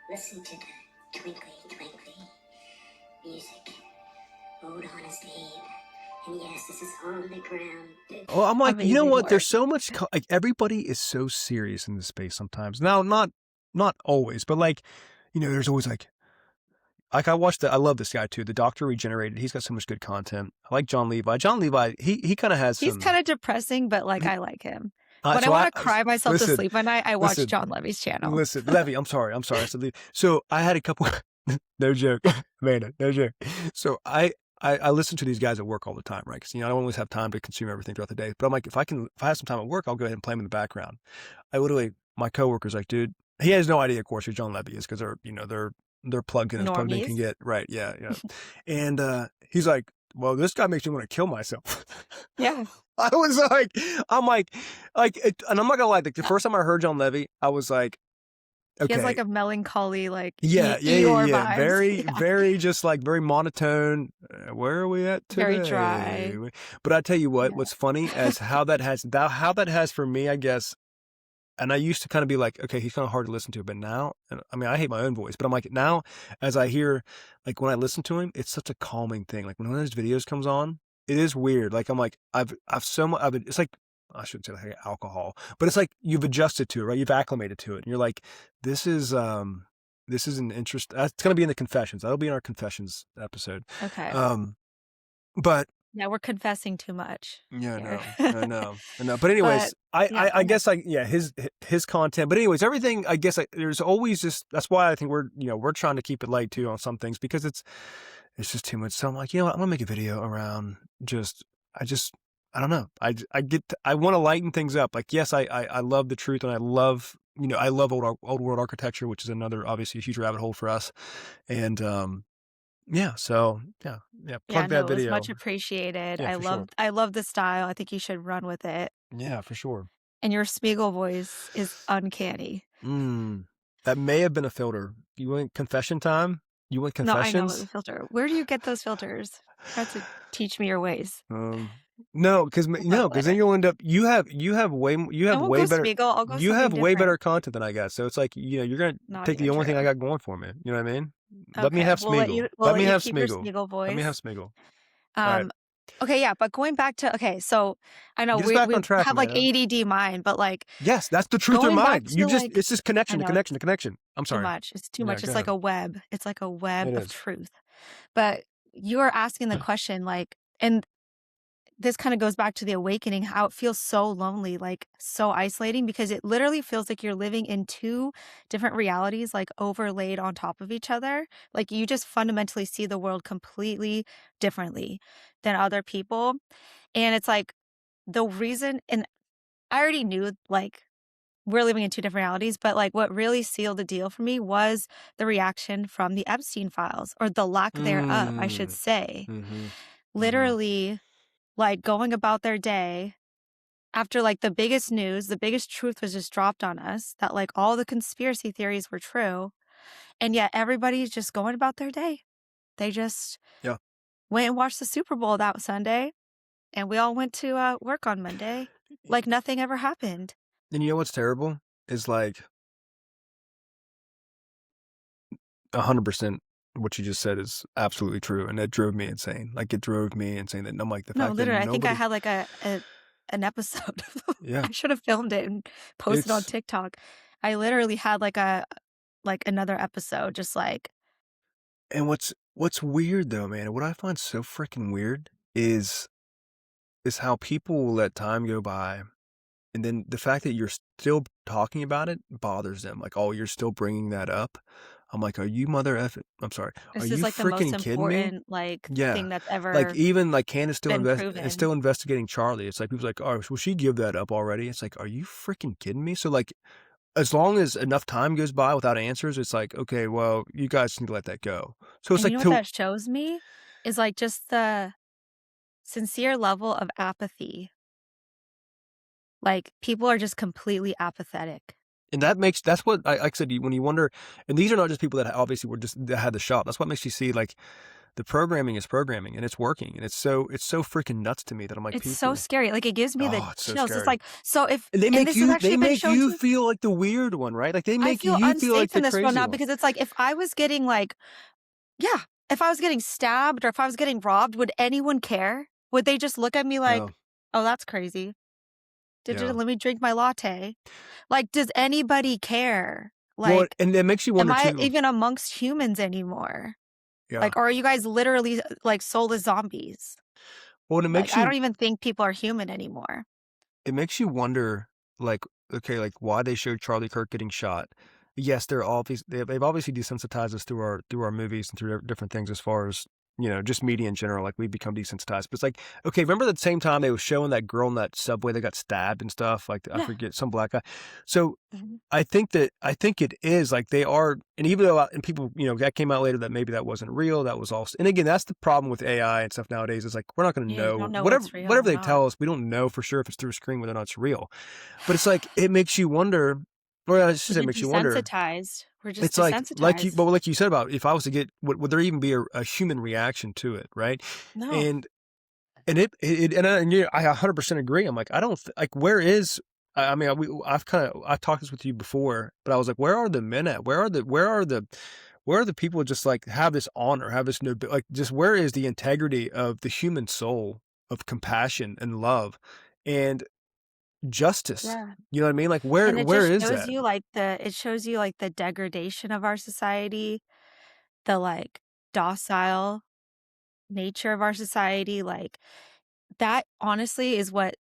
Listen to the twinkly, twinkly music. Old Honest Abe. And yes, this is on the ground. Oh, I'm like, you know Amazing what? work. There's so much, like everybody is so serious in this space sometimes. Now, not always, but like, there's always like I love this guy too. The Doctor Regenerated. He's got so much good content. I like John Levi. John Levi, he kind of has He's kind of depressing, but like I like him. When I want to cry myself to sleep at night, I watch John Levy's channel. Listen, Levy, I'm sorry. So I had a couple, no joke, Amanda, no joke. So I listen to these guys at work all the time, right? Because, I don't always have time to consume everything throughout the day. But I'm like, if I have some time at work, I'll go ahead and play them in the background. My coworker's like, dude, he has no idea, of course, who John Levy is because they're plugged in as plugged in can get. Right. Yeah. And he's like, well, this guy makes me want to kill myself. Yeah. I'm like, and I'm not gonna lie, like the first time I heard John Levy, I was like, okay. He has like a melancholy, like yeah. Vibes. Very just like very monotone. Where are we at today? Very dry. But I tell you what, what's funny is how that has for me, I guess. And I used to kind of be like, okay, he's kind of hard to listen to, but now, I hate my own voice, but I'm like, now as I hear, like when I listen to him, it's such a calming thing. Like when one of his videos comes on, it is weird. Like I'm like, it's like, I shouldn't say like alcohol, but it's like you've adjusted to it, right? You've acclimated to it. And you're like, this is an interest. It's going to be in the confessions. That'll be in our confessions episode. Okay. But yeah, we're confessing too much. Yeah, I know. But anyways, I guess his content. But anyways, everything. I guess there's always just. That's why I think we're trying to keep it light too on some things because it's just too much. So I'm like, I'm gonna make a video around I don't know. I want to lighten things up. Like, yes, I love the truth and I love old world architecture, which is another obviously a huge rabbit hole for us, and plug that video. It was much appreciated. Yeah, I love the style. I think you should run with it. Yeah, for sure. And your Spiegel voice is uncanny. That may have been a filter. You want confession time? You want confessions? No, I know the filter. Where do you get those filters? You have to teach me your ways. No, because then you'll end up. You have way better. Spiegel. I'll go. You have way different. better content than I got. So it's like you're gonna take the only thing I got going for me. You know what I mean? Okay. Let me have Smeagol. Let me have Smeagol. Let me have Smeagol. Okay, yeah, but going back to so I know we on track, have like ADD mind, but like yes, that's the truth of mind. It's just connection. I'm sorry. Too much. It's too much. It's go like ahead. a web. It's like a web It of is. truth. But you are asking the question like, and this kind of goes back to the awakening, how it feels so lonely, like so isolating, because it literally feels like you're living in two different realities, like overlaid on top of each other. Like you just fundamentally see the world completely differently than other people. And it's like the reason, and I already knew like we're living in two different realities, but like what really sealed the deal for me was the reaction from the Epstein files, or the lack thereof, I should say. Mm-hmm. Literally, like going about their day after like the biggest news, the biggest truth was just dropped on us that like all the conspiracy theories were true. And yet everybody's just going about their day. They just went and watched the Super Bowl that Sunday, and we all went to work on Monday like nothing ever happened. And you know what's terrible is like 100%. What you just said is absolutely true, and it drove me insane. Like it drove me insane. That I'm like the fact No, literally, that I think I had like a an episode. Yeah. I should have filmed it and posted on It's TikTok. I literally had like another episode, just like, and what's weird though, man, what I find so freaking weird is how people will let time go by, and then the fact that you're still talking about it bothers them. Like, "Oh, you're still bringing that up?" I'm like, "Are you mother effing I'm sorry. Are this is you like the most freaking kidding me?" important like Yeah. thing that's Like, ever even, like, Candace been is proven. still investigating Charlie. It's like, people's like, "Oh, will she give that up already?" It's like, "Are you freaking kidding me?" So, like, as long as enough time goes by without answers, it's like, "Okay, well, you guys need to let that go." So it's And you like know what to that shows me is like just the sincere level of apathy. Like people are just completely apathetic. and that's what I like I said, when you wonder, and these are not just people that obviously were just that had the shot. That's what makes you see, like, the programming is programming, and it's working, and it's so freaking nuts to me that I'm like, It's so people scary. Like it gives me the oh, it's so chills. It's scary. like so if And and this has they actually been make shown you to feel like the weird one, right? Like, they I make feel you feel like unsafe the in this world crazy now one. because it's like if I was getting like yeah, if I was getting stabbed or if I was getting robbed, would anyone care? Would they just look at me No. like, "Oh, that's crazy. Yeah. Let me drink my latte." Like, does anybody care? Well, Like, and it makes you am wonder I too. even amongst humans anymore? Yeah. Like, or are you guys literally like soulless zombies? Well, and Like, I don't even think people are human anymore. it makes you wonder, like, okay, like, why they showed Charlie Kirk getting shot. Yes, they've obviously desensitized us through our movies and through different things as far as, just media in general. Like, we become desensitized. But it's like, okay, remember at the same time they were showing that girl in that subway that got stabbed and stuff? Like, I Yeah. forget, some black guy. So Mhm. I think it is like they are, and even though and people, that came out later that maybe that wasn't real, that was all. And again, that's the problem with AI and stuff nowadays. Is like we're not going to Yeah, you know don't know what's real whatever or they not. tell us. We don't know for sure if it's through a screen whether or not it's real. But it's like it makes you wonder. Or I should We're say, it makes you wonder. desensitized. We're just It's desensitized. like you said about if I was to get, would there even be a human reaction to it, right? No. And I 100% agree. I'm like, I don't like, where is, I mean, I've talked this with you before, but I was like, where are the men at? Where are the people just like have this honor, have this no, like, just where is the integrity of the human soul of compassion and love and justice? Yeah. You know what I mean? Like, And it where just is shows that? you like the degradation of our society, the like docile nature of our society. Like that honestly is what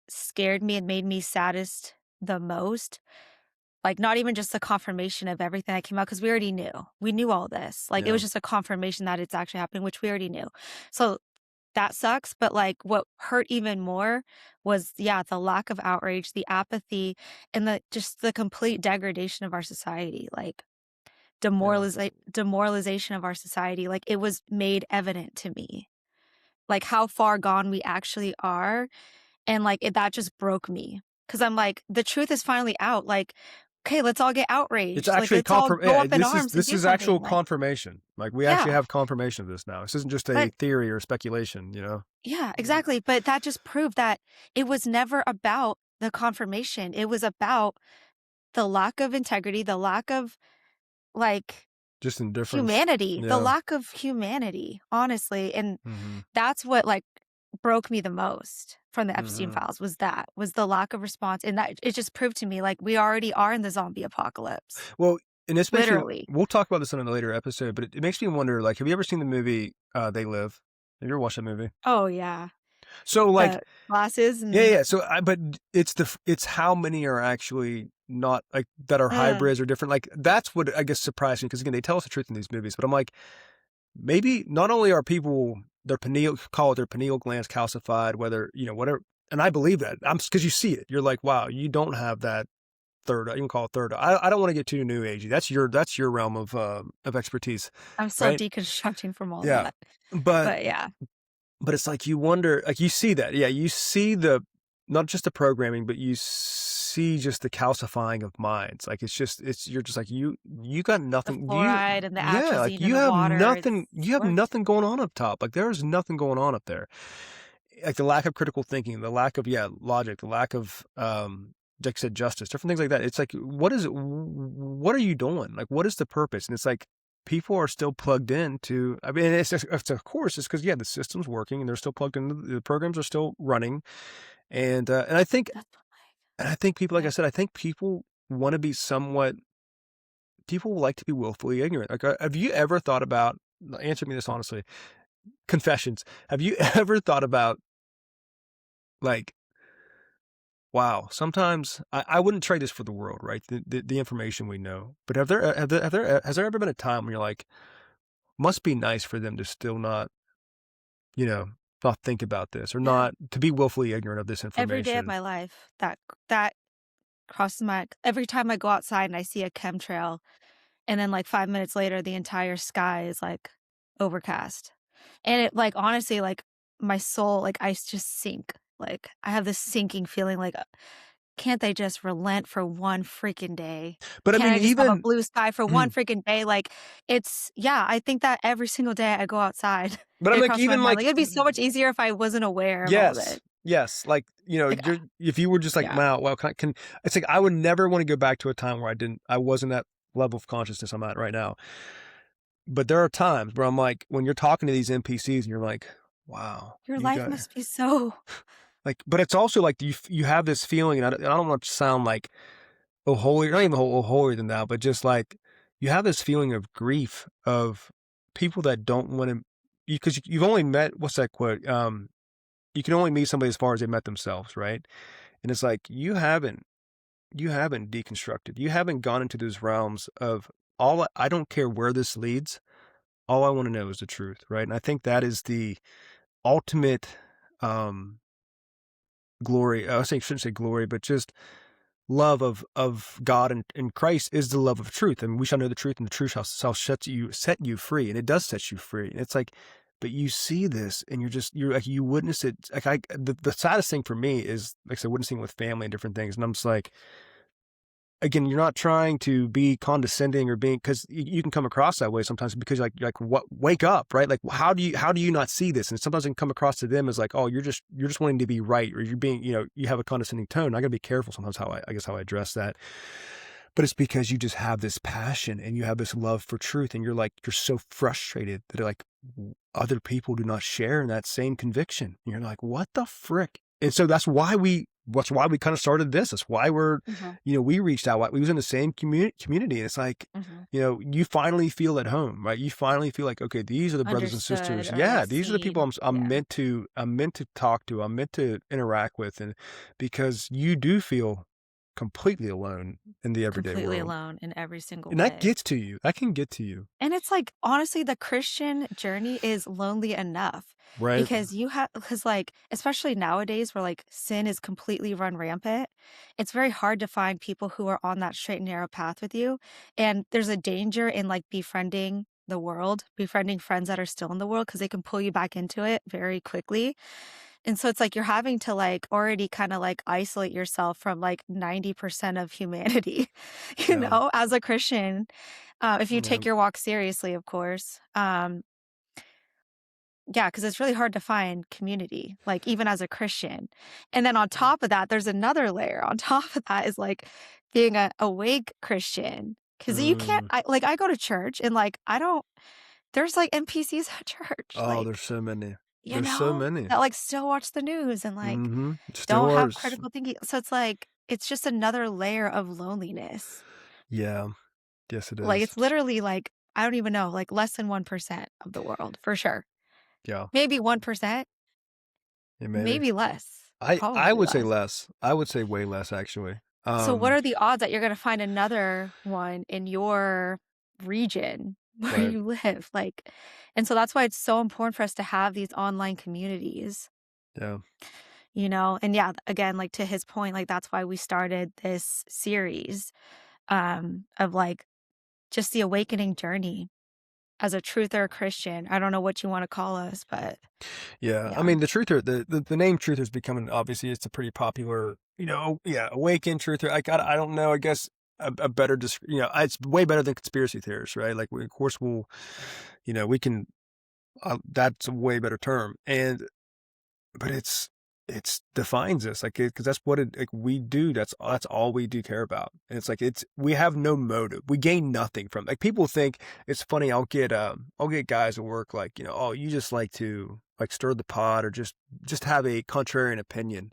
scared me and made me saddest the most. Like not even just the confirmation of everything that came out because we already knew. We knew all this. Like it Yeah. was just a confirmation that it's actually happening, which we already knew. So that sucks, but like what hurt even more was the lack of outrage, the apathy, and the complete degradation of our society. Like Yeah. demoralization of our society. Like it was made evident to me. Like how far gone we actually are. And like that just broke me. Cause I'm like, the truth is finally out. Like, okay, let's all get It's outraged. Like actually let's all go yeah, up in arms and this do is something. actual Like, confirmation. Like, we actually yeah. have confirmation of this now. This isn't just a But theory or speculation, yeah, exactly. But that just proved that it was never about the confirmation. It was about the lack of integrity, the lack of like Just indifference. humanity, the Yeah. lack of humanity, honestly. And Mhm. that's what like broke me the most from the Epstein Mhm. files was the lack of response. And that it just proved to me like we already are in the zombie apocalypse. Well, and this makes me Literally. we'll talk about this in a later episode, but it makes me wonder, like, have you ever seen the movie, They Live? Have you ever watched that movie? Oh yeah. So, like, The glasses yeah. and So, but it's how many are actually not like that are uh, hybrids or different. Like, that's what I guess surprised me because again, they tell us the truth in these movies, but I'm like, maybe not only are people their pineal glands calcified, whether whatever, and I believe that because you see it, you're like, wow, you don't have that third. You can call it third. I don't want to get too new agey. That's your realm of expertise, I'm still right? deconstructing from all Yeah, that. but But yeah. But it's like you wonder, like you see that, yeah, you see not just the programming, but you see just the calcifying of minds. Like you're just like you got The nothing. fluoride and the Like atrazine in you the have water, nothing. it's You have worse. nothing going on up top. Like there is nothing going on up there. Like the lack of critical thinking, the lack of logic, the lack of like I said, justice, different things like that. It's like, what is it? What are you doing? Like, what is the purpose? And it's like, people are still plugged in to, I mean, it's of course, it's because, the system's working and they're still plugged in. The programs are still running. And I think That's people, like I yeah. said, I think people want to be somewhat. People like to be willfully ignorant. Like, have you ever thought about? Answer me this honestly. Confessions. Have you ever thought about, like, wow, sometimes I wouldn't trade this for the world, right? The information we know. But has there ever been a time when you're like, must be nice for them to still not, you know, not think about this or Yeah. not to be willfully ignorant of this Every day of information? my life, that crosses my every time I go outside and I see a chemtrail, and then, like, 5 minutes later, the entire sky is, like, overcast. And it, like, honestly, like, my soul, like, just sink. Like, I have this sinking feeling like, can't they just relent for one freaking day? But I Can't mean, I just have a even blue sky for one freaking day? Like, it's yeah, I think that every single day I go outside, but I'm it like, crosses my even mind. like, Like, it'd be so much easier if I wasn't aware of all of yes, it. yes, like, Like, you're if you were just like, yeah, wow, well, can it's like I would never want to go back to a time where I wasn't that level of consciousness I'm at right now. But there are times where I'm like, when you're talking to these NPCs and you're like, wow, your you life got must be so like, but it's also like you have this feeling, and I don't want to sound like oh holier, not even holier than that, but just like you have this feeling of grief of people that don't want to, because you've only met, what's that quote? You can only meet somebody as far as they met themselves, right? And it's like you haven't deconstructed, you haven't gone into those realms of I don't care where this leads. All I want to know is the truth, right? And I think that is the ultimate um glory. I shouldn't say glory, but just love of God and Christ is the love of truth. And we shall know the truth, and the truth shall set you free. And it does set you free. And it's like, but you see this and you're like, you witness it. Like the saddest thing for me is, like I said, witnessing with family and different things. And I'm just like, again, you're not trying to be condescending or being, because you can come across that way sometimes, because like what, wake up, right? Like, how do you not see this? And sometimes it can come across to them as like, oh, you're just wanting to be right, or you're being, you have a condescending tone. I gotta be careful sometimes how I guess how I address that. But it's because you just have this passion and you have this love for truth, and you're so frustrated that like other people do not share in that same conviction. And you're like, what the frick? And so that's why we kind of started this. That's why mhm, we reached out. We was in the same community. And it's like, mhm. you finally feel at home, right? You finally feel like, okay, these are the brothers and Understood sisters. or Yeah. These are the people seen. I'm Yeah, meant to talk to. I'm meant to interact with. And because you do feel completely alone in the everyday completely world. alone in every single And that way. gets to you. That can get to you. And it's like, honestly, the Christian journey is lonely enough Right. because, like, especially nowadays where like sin is completely run rampant, it's very hard to find people who are on that straight and narrow path with you. And there's a danger in like befriending the world, befriending friends that are still in the world because they can pull you back into it very quickly. And so it's like you're having to like already kind of like isolate yourself from like 90% of humanity, Yeah. as a Christian. If you Yeah. take your walk seriously, of course. Yeah, because it's really hard to find community, like even as a Christian. And then on top of that, there's another layer. On top of that is like being a awake Christian. Because you can't, Mm. I go to church and like, there's like NPCs at church, Oh, like, there's so many. There's so many. that like still watch the news and like Still don't are. have critical thinking. So it's like, it's just another layer of loneliness. Yeah. Yes, it Like, is. it's literally like, I don't even know, like less than 1% of the world for sure. Yeah. Maybe 1%, Yeah, maybe. maybe less, I probably would say less. less. I would say way less, actually. So what are the odds that you're gonna find another one in your region where Right. you live? Like, and so that's why it's so important for us to have these online communities, Yeah. and yeah, again, like to his point, like that's why we started this series of like just the awakening journey as a truther Christian. I don't know what you want to call us, but Yeah. I yeah. mean, the truther, the name truther is becoming, obviously, it's a pretty popular, yeah, awakened truther. I don't know. I guess a better, it's way better than conspiracy theorists, right? Like, of course, we can, that's a way better term. But it's defines us, like, because that's what like we do. That's all we do care about. And it's like, we have no motive. We gain nothing from, like, people think it's funny. I'll get guys at work like, oh, you just like to like stir the pot or just have a contrarian opinion.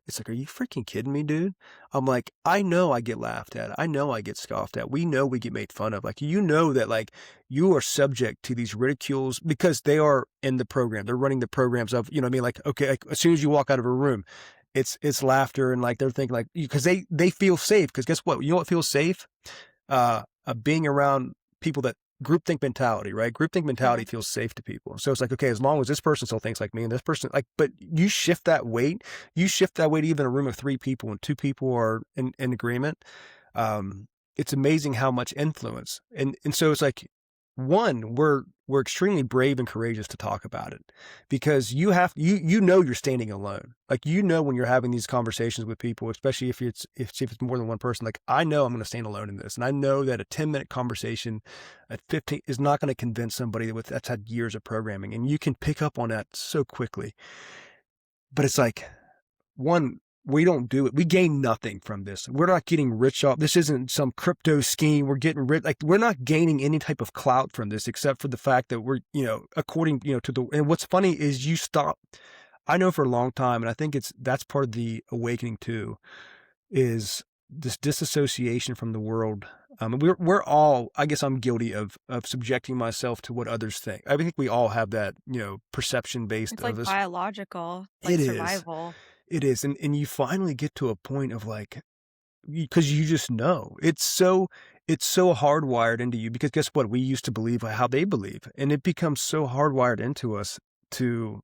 It's like, are you freaking kidding me, dude? I'm like, I know I get laughed at. I know I get scoffed at. We know we get made fun of. Like, you know that like you are subject to these ridicules because they are in the program. They're running the programs of, you know what I mean? Like, okay, like as soon as you walk out of a room, it's laughter and like they're thinking like, because they feel safe. Because guess what? You know what feels safe? Being around people that groupthink mentality, right? Groupthink mentality feels safe to people. So it's like, okay, as long as this person still thinks like me and this person, like, but you shift that weight even in a room of 3 people and 2 people are in agreement. It's amazing how much influence. And so it's like, one, we're extremely brave and courageous to talk about it because you know you're standing alone. Like, you know, when you're having these conversations with people, especially if it's more than one person, like, I know I'm going to stand alone in this. And I know that a 10-minute conversation at 15 is not going to convince somebody that's had years of programming. And you can pick up on that so quickly. But it's like, one, we don't do it. We gain nothing from this. We're not getting rich off. This isn't some crypto scheme. We're getting rich. Like, we're not gaining any type of clout from this, except for the fact that we're, you know, according, you know, to the, and what's funny is you stop. I know for a long time, and I think that's part of the awakening too, is this disassociation from the world. We're all, I guess I'm guilty of subjecting myself to what others think. I think we all have that, you know, perception based It's of like us. biological, like It is. survival. It is. And you finally get to a point of like, because you just know it's so hardwired into you, because guess what? We used to believe how they believe, and it becomes so hardwired into us to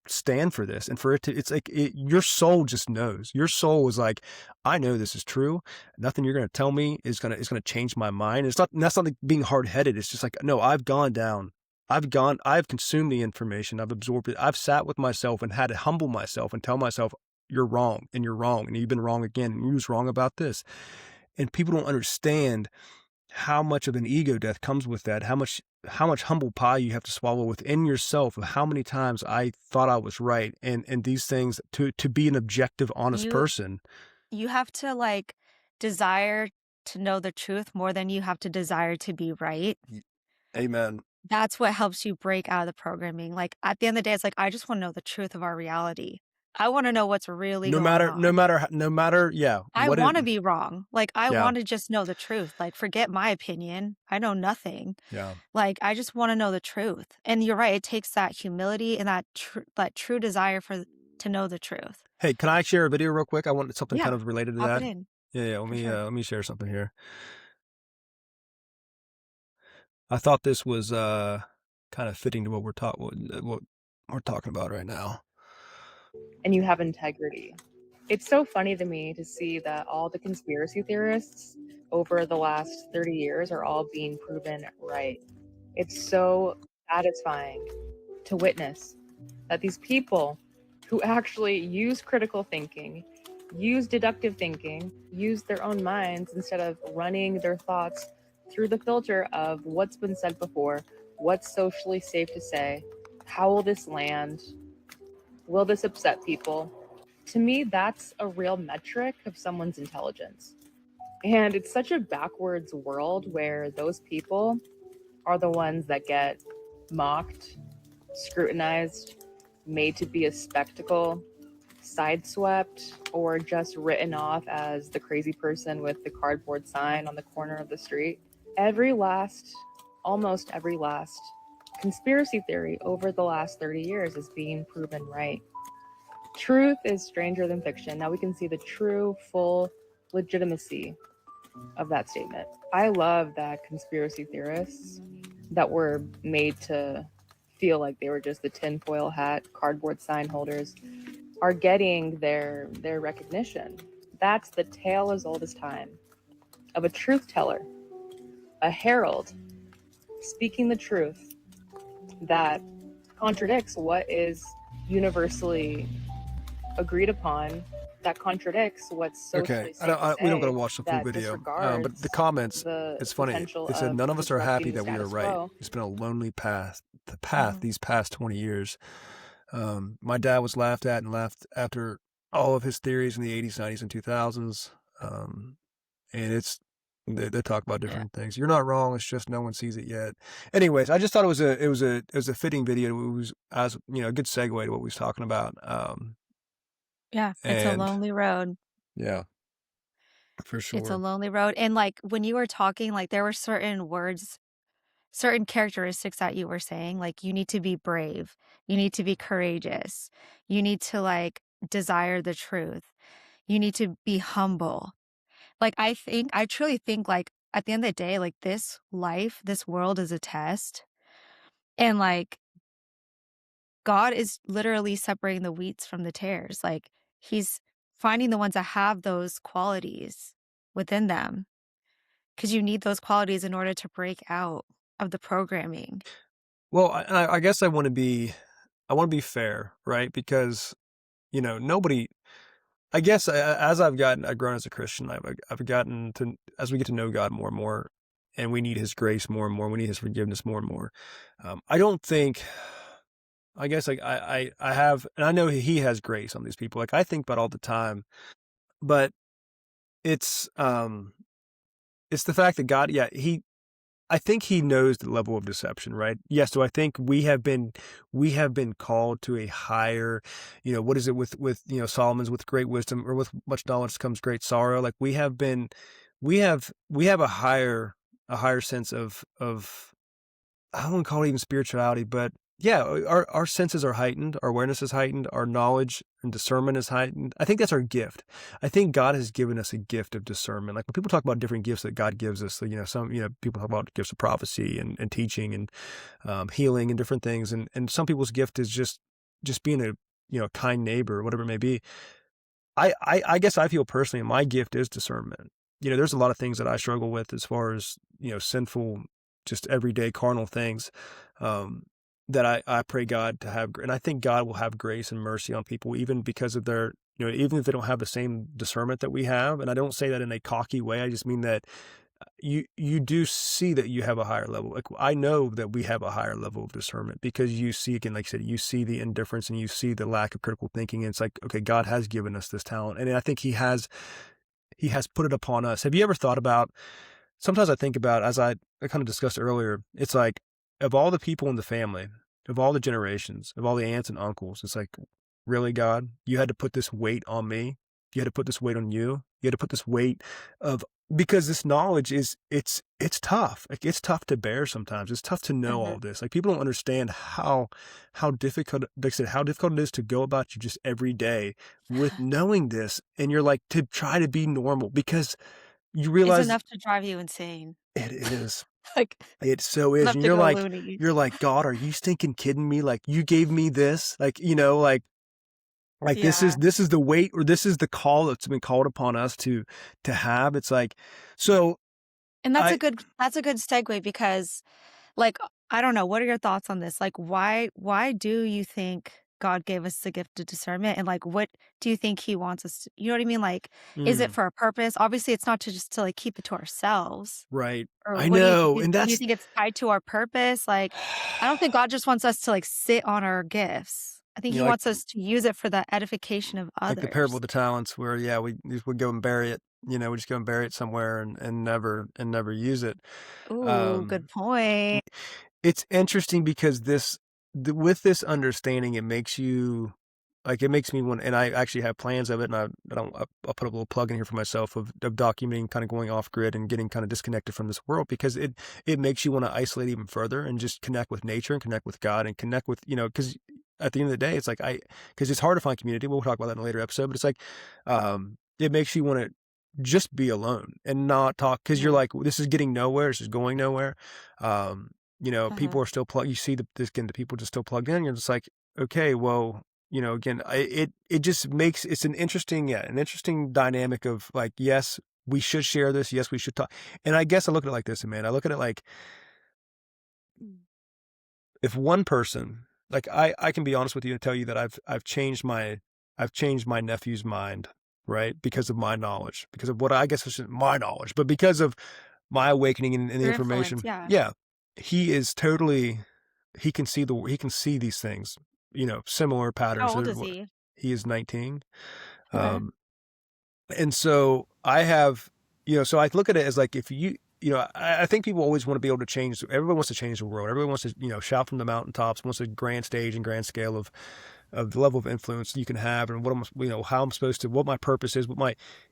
stand for this and for it to, it's like your soul just knows. Your soul is like, I know this is true. Nothing you're going to tell me is going to change my mind. That's not like being hard-headed. It's just like, no, I've gone down. I've consumed the information. I've absorbed it. I've sat with myself and had to humble myself and tell myself, you're wrong and you're wrong and you've been wrong again and you was wrong about this. And people don't understand how much of an ego death comes with that, how much humble pie you have to swallow within yourself of how many times I thought I was right, and these things to be an objective, honest You person. you have to like desire to know the truth more than you have to desire to be right. Amen. That's what helps you break out of the programming. Like, at the end of the day, it's like, I just want to know the truth of our reality. I want to know what's really going on. Yeah, I what it, want to be wrong. Like, I yeah, want to just know the truth. Like, forget my opinion. I know nothing. yeah. Like, I just want to know the truth. And you're right. It takes that humility and that true desire to know the truth. Hey, can I share a video real quick? I want something Yeah. kind of related to Pop that. it in. Yeah. For sure. Let me share something here. I thought this was kind of fitting to what we're talking about right now. And you have integrity. It's so funny to me to see that all the conspiracy theorists over the last 30 years are all being proven right. It's so satisfying to witness that these people who actually use critical thinking, use deductive thinking, use their own minds instead of running their thoughts through the filter of what's been said before, what's socially safe to say, how will this land, will this upset people? To me, that's a real metric of someone's intelligence. And it's such a backwards world where those people are the ones that get mocked, scrutinized, made to be a spectacle, sideswept, or just written off as the crazy person with the cardboard sign on the corner of the street. Almost every last conspiracy theory over the last 30 years is being proven right. Truth is stranger than fiction. Now we can see the true, full legitimacy of that statement. I love that conspiracy theorists that were made to feel like they were just the tinfoil hat, cardboard sign holders are getting their recognition. That's the tale as old as time of a truth teller, a herald speaking the truth that contradicts what is universally agreed upon, that contradicts what's socially safe to We don't say, gotta watch the full that video. But the disregards comments, the it's funny. potential It said of none of us are happy disrupting that the we are status right. quo. It's been a lonely path. These past 20 years. My dad was laughed at and laughed after all of his theories in the 80s, 90s, and 2000s. And they talk about different things. You're not wrong. It's just no one sees it yet. Anyways, I just thought it was a fitting video. It was, as you know, a good segue to what we was talking about. Yeah, it's a And lonely road. yeah, for It's a sure. lonely road, and, like, when you were talking, like, there were certain words, certain characteristics that you were saying, like, you need to be brave, you need to be courageous, you need to, like, desire the truth, you need to be humble. Like, I truly think, like, at the end of the day, like, this life, this world is a test, and, like, God is literally separating the wheats from the tares, like, he's finding the ones that have those qualities within them, because you need those qualities in order to break out of the programming. Well, I guess I want to be fair, right? Because nobody. I guess as I've grown as a Christian, I've gotten to as we get to know God more and more, and we need His grace more and more. We need His forgiveness more and more. I don't think. I guess like I have, and I know He has grace on these people. Like I think about all the time, but it's it's the fact that God, yeah, I think He knows the level of deception, right? Yes. So I think we have been called to a higher, what is it with Solomon's with great wisdom or with much knowledge comes great sorrow. Like we have a higher sense of I don't want to call it even spirituality, but yeah, our senses are heightened, our awareness is heightened, our knowledge and discernment is heightened. I think that's our gift. I think God has given us a gift of discernment. Like when people talk about different gifts that God gives us, so, some people talk about gifts of prophecy and teaching and healing and different things, and some people's gift is just being a kind neighbor, whatever it may be. I guess I feel personally my gift is discernment. There's a lot of things that I struggle with as far as, sinful, just everyday carnal things, that I pray God to have, and I think God will have grace and mercy on people, even because of their, even if they don't have the same discernment that we have. And I don't say that in a cocky way. I just mean that you do see that you have a higher level. Like I know that we have a higher level of discernment because you see, again, like I said, you see the indifference and you see the lack of critical thinking. And it's like, okay, God has given us this talent. And I think he has put it upon us. Have you ever thought about, sometimes I think about, as I kind of discussed earlier, it's like, of all the people in the family, of all the generations, of all the aunts and uncles, it's like, really, God, you had to put this weight on me. You had to put this weight on you. You had to put this weight of, because this knowledge it's tough. Like it's tough to bear sometimes. It's tough to know Mhm. all this. Like people don't understand how difficult, like I said, how difficult it is to go about you just every day with knowing this. And you're like, to try to be normal because you It's realize enough to drive you insane. it is. Like, It so is. enough And to go loony. you're like, God, are you stinking kidding me? Like you gave me this, like, like Yeah. this is the weight, or this is the call that's been called upon us to have. It's like, so And I, that's a good segue because, like, I don't know, what are your thoughts on this? Like, why do you think God gave us the gift of discernment? And, like, what do you think he wants us to, you know what I mean? Like, is it mm, for a purpose? Obviously, it's not to just to, like, keep it to ourselves. right. Or I what do you think? know. And Do you that's, think it's tied to our purpose? Like, I don't think God just wants us to, like, sit on our gifts. I think he like, wants us to use it for the edification of like the parable others. of the talents where, yeah, we go and bury it, we just go and bury it somewhere and never use it. Ooh, good Um, point. it's interesting because with this understanding, it makes you, like, it makes me want, and I actually have plans of it, and I'll put a little plug in here for myself of documenting kind of going off grid and getting kind of disconnected from this world, because it makes you want to isolate even further and just connect with nature and connect with God and connect with, because at the end of the day, it's like because it's hard to find community. We'll talk about that in a later episode, but it's like, it makes you want to just be alone and not talk, because you're Mhm, like, this is getting nowhere. This is going nowhere. mhm. People are still you see the people just still plugged in. You're just like, okay, well, again, it just makes, it's an interesting dynamic of like, yes, we should share this. Yes, we should talk. And I guess I look at it like this, man. I look at it like, if one person, like I can be honest with you and tell you that I've changed my nephew's mind, right? Because of my knowledge, because of what I guess is my knowledge, but because of my awakening and the Your influence, information. yeah. Yeah. He is totally, he can see these things, similar How patterns. old is he? He is 19. Okay. Um, and so I have, so I look at it as like, if I think people always want to be able to change. Everyone wants to change the world. Everyone wants to, shout from the mountaintops, wants a grand stage and grand scale the level of influence you can have, and how I'm supposed to, what my purpose is,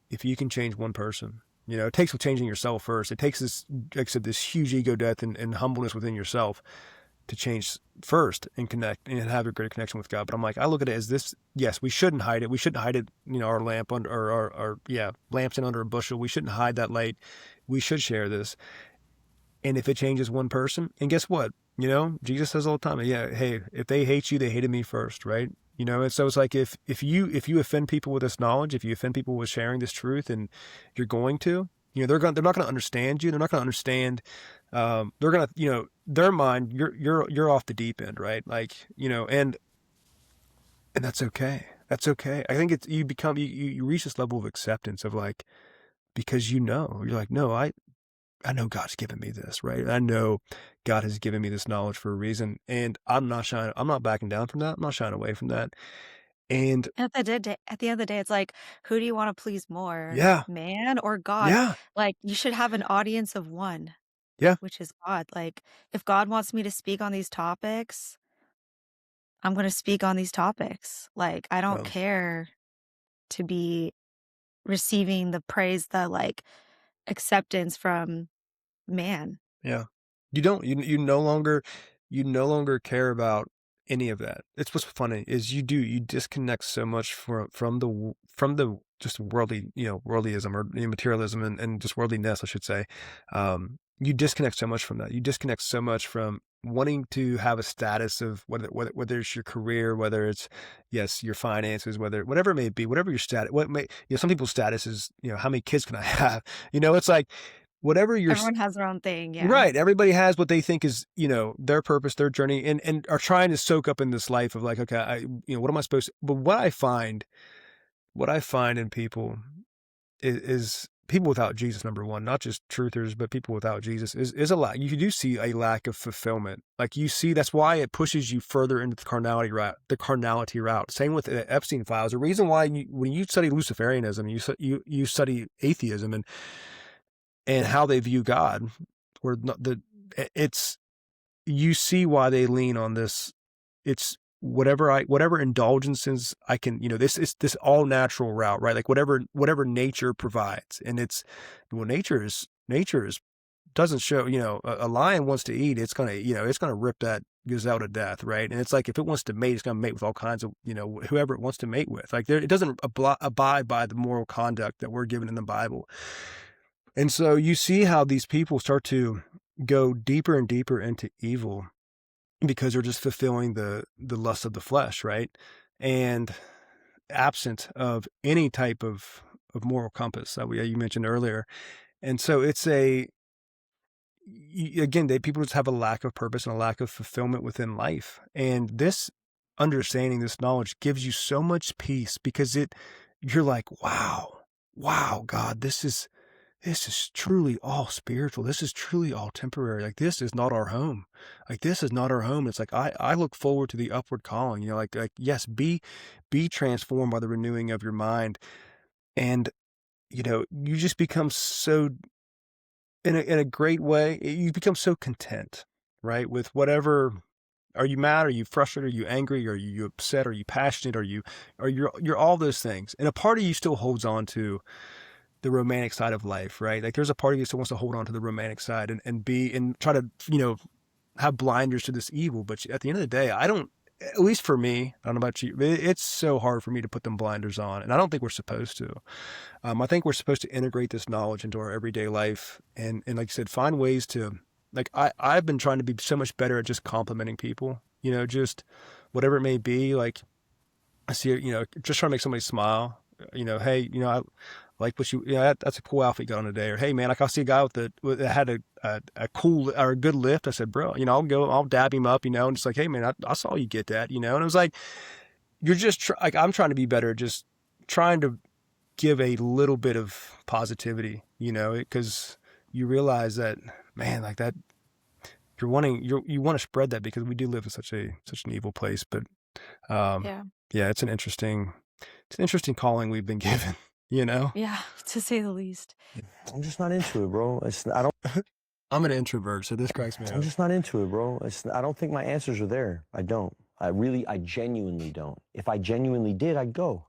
if you can change one person, it takes changing yourself first. It takes this, like I said, this huge ego death and humbleness within yourself to change first and connect and have a greater connection with God. But I'm like, I look at it as this, yes, we shouldn't hide it. We shouldn't hide it, our lamp under, or our lamps in under a bushel. We shouldn't hide that light. We should share this. And if it changes one person, and guess what? Jesus says all the time, hey, if they hate you, they hated me first, right? And so it's like, if you offend people with this knowledge, if you offend people with sharing this truth, and you're going to, they're not going to understand you. They're not going to understand. They're going to, their mind, you're off the deep end, right? Like, and that's okay. That's okay. I think it's, you reach this level of acceptance of like, because you're like, no, I know God's given me this, right? I know God has given me this knowledge for a reason, and I'm not backing down from that. I'm not shying away from that. And At the end of the day, it's like, who do you want to please more, yeah, man or God? yeah, Like, you should have an audience of one, yeah. which is God. Like, if God wants me to speak on these topics, I'm going to speak on these topics. Like, I don't Well, care to be receiving the praise, the like acceptance from man. yeah. You don't, you no longer care about any of that. It's what's funny is you disconnect so much from the just worldly, worldlyism or materialism and just worldliness, I should say. You disconnect so much from that. You disconnect so much from wanting to have a status of whether it's your career, whether it's, yes, your finances, whatever it may be, whatever your status, some people's status is, how many kids can I have? It's like, whatever your Everyone has their own thing. Yeah. right. Everybody has what they think is, their purpose, their journey, and are trying to soak up in this life of like, okay, what am I supposed to, but what I find in people is people without Jesus, number one, not just truthers, but people without Jesus is a lack. You do see a lack of fulfillment. Like you see, that's why it pushes you further into the carnality route. Same with the Epstein files. The reason why when you study Luciferianism, you study atheism and how they view God, or it's, you see why they lean on this. It's whatever indulgences I can, this is this all natural route, right? Like whatever nature provides. And nature is doesn't show, a lion wants to eat, it's gonna rip that gazelle to death, right? And it's like, if it wants to mate, it's gonna mate with all kinds of, whoever it wants to mate with. Like it doesn't abide by the moral conduct that we're given in the Bible. And so you see how these people start to go deeper and deeper into evil because they're just fulfilling the lust of the flesh, right? And absent of any type of moral compass that you mentioned earlier. And so it's again, people just have a lack of purpose and a lack of fulfillment within life. And this understanding, this knowledge gives you so much peace because you're like, wow, God, this is truly all spiritual. This is truly all temporary. Like, this is not our home. Like, this is not our home. It's like, I look forward to the upward calling, like, yes, be transformed by the renewing of your mind. And, you just become so, in a great way, you become so content, right? With whatever, are you mad? Are you frustrated? Are you angry? Are you upset? Are you passionate? You're all those things. And a part of you still holds on to the romantic side of life, right? Like there's a part of you that still wants to hold on to the romantic side and try to, have blinders to this evil. But at the end of the day, at least for me, I don't know about you, it's so hard for me to put them blinders on. And I don't think we're supposed to. I think we're supposed to integrate this knowledge into our everyday life. And like you said, find ways to, like, I've been trying to be so much better at just complimenting people, just whatever it may be. Like I see, just trying to make somebody smile, hey, I like what that's a cool outfit you got on today. Or, hey man, like I'll see a guy that had a cool or a good lift. I said, bro, I'll dab him up, and it's like, hey man, I saw you get that, and it was like, you're just like, I'm trying to be better, just trying to give a little bit of positivity, because you realize that, man, like that, you want to spread that because we do live in such an evil place. But Yeah. it's an interesting calling we've been given, Yeah. To say the least. I'm just not into it, bro. I'm an introvert, so this cracks me up. I'm just not into it, bro. I don't think my answers are there. I don't. I genuinely don't. If I genuinely did, I'd go.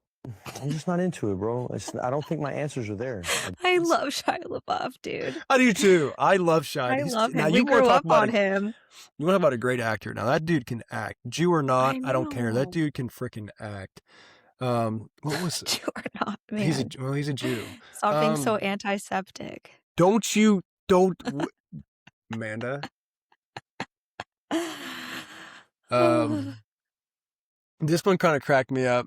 I'm just not into it, bro. I don't think my answers are there. I love Shia LaBeouf, dude. I do too. I love Shia. I love Now him. We you want to grew talk up about on him. you want to talk about a great actor. Now that dude can act. Jew or not, I I don't care. That know. dude can freaking act. What was Jew or not, he's a man. he's a Jew. Stop being so antiseptic. Don't Amanda. This one kind of cracked me up.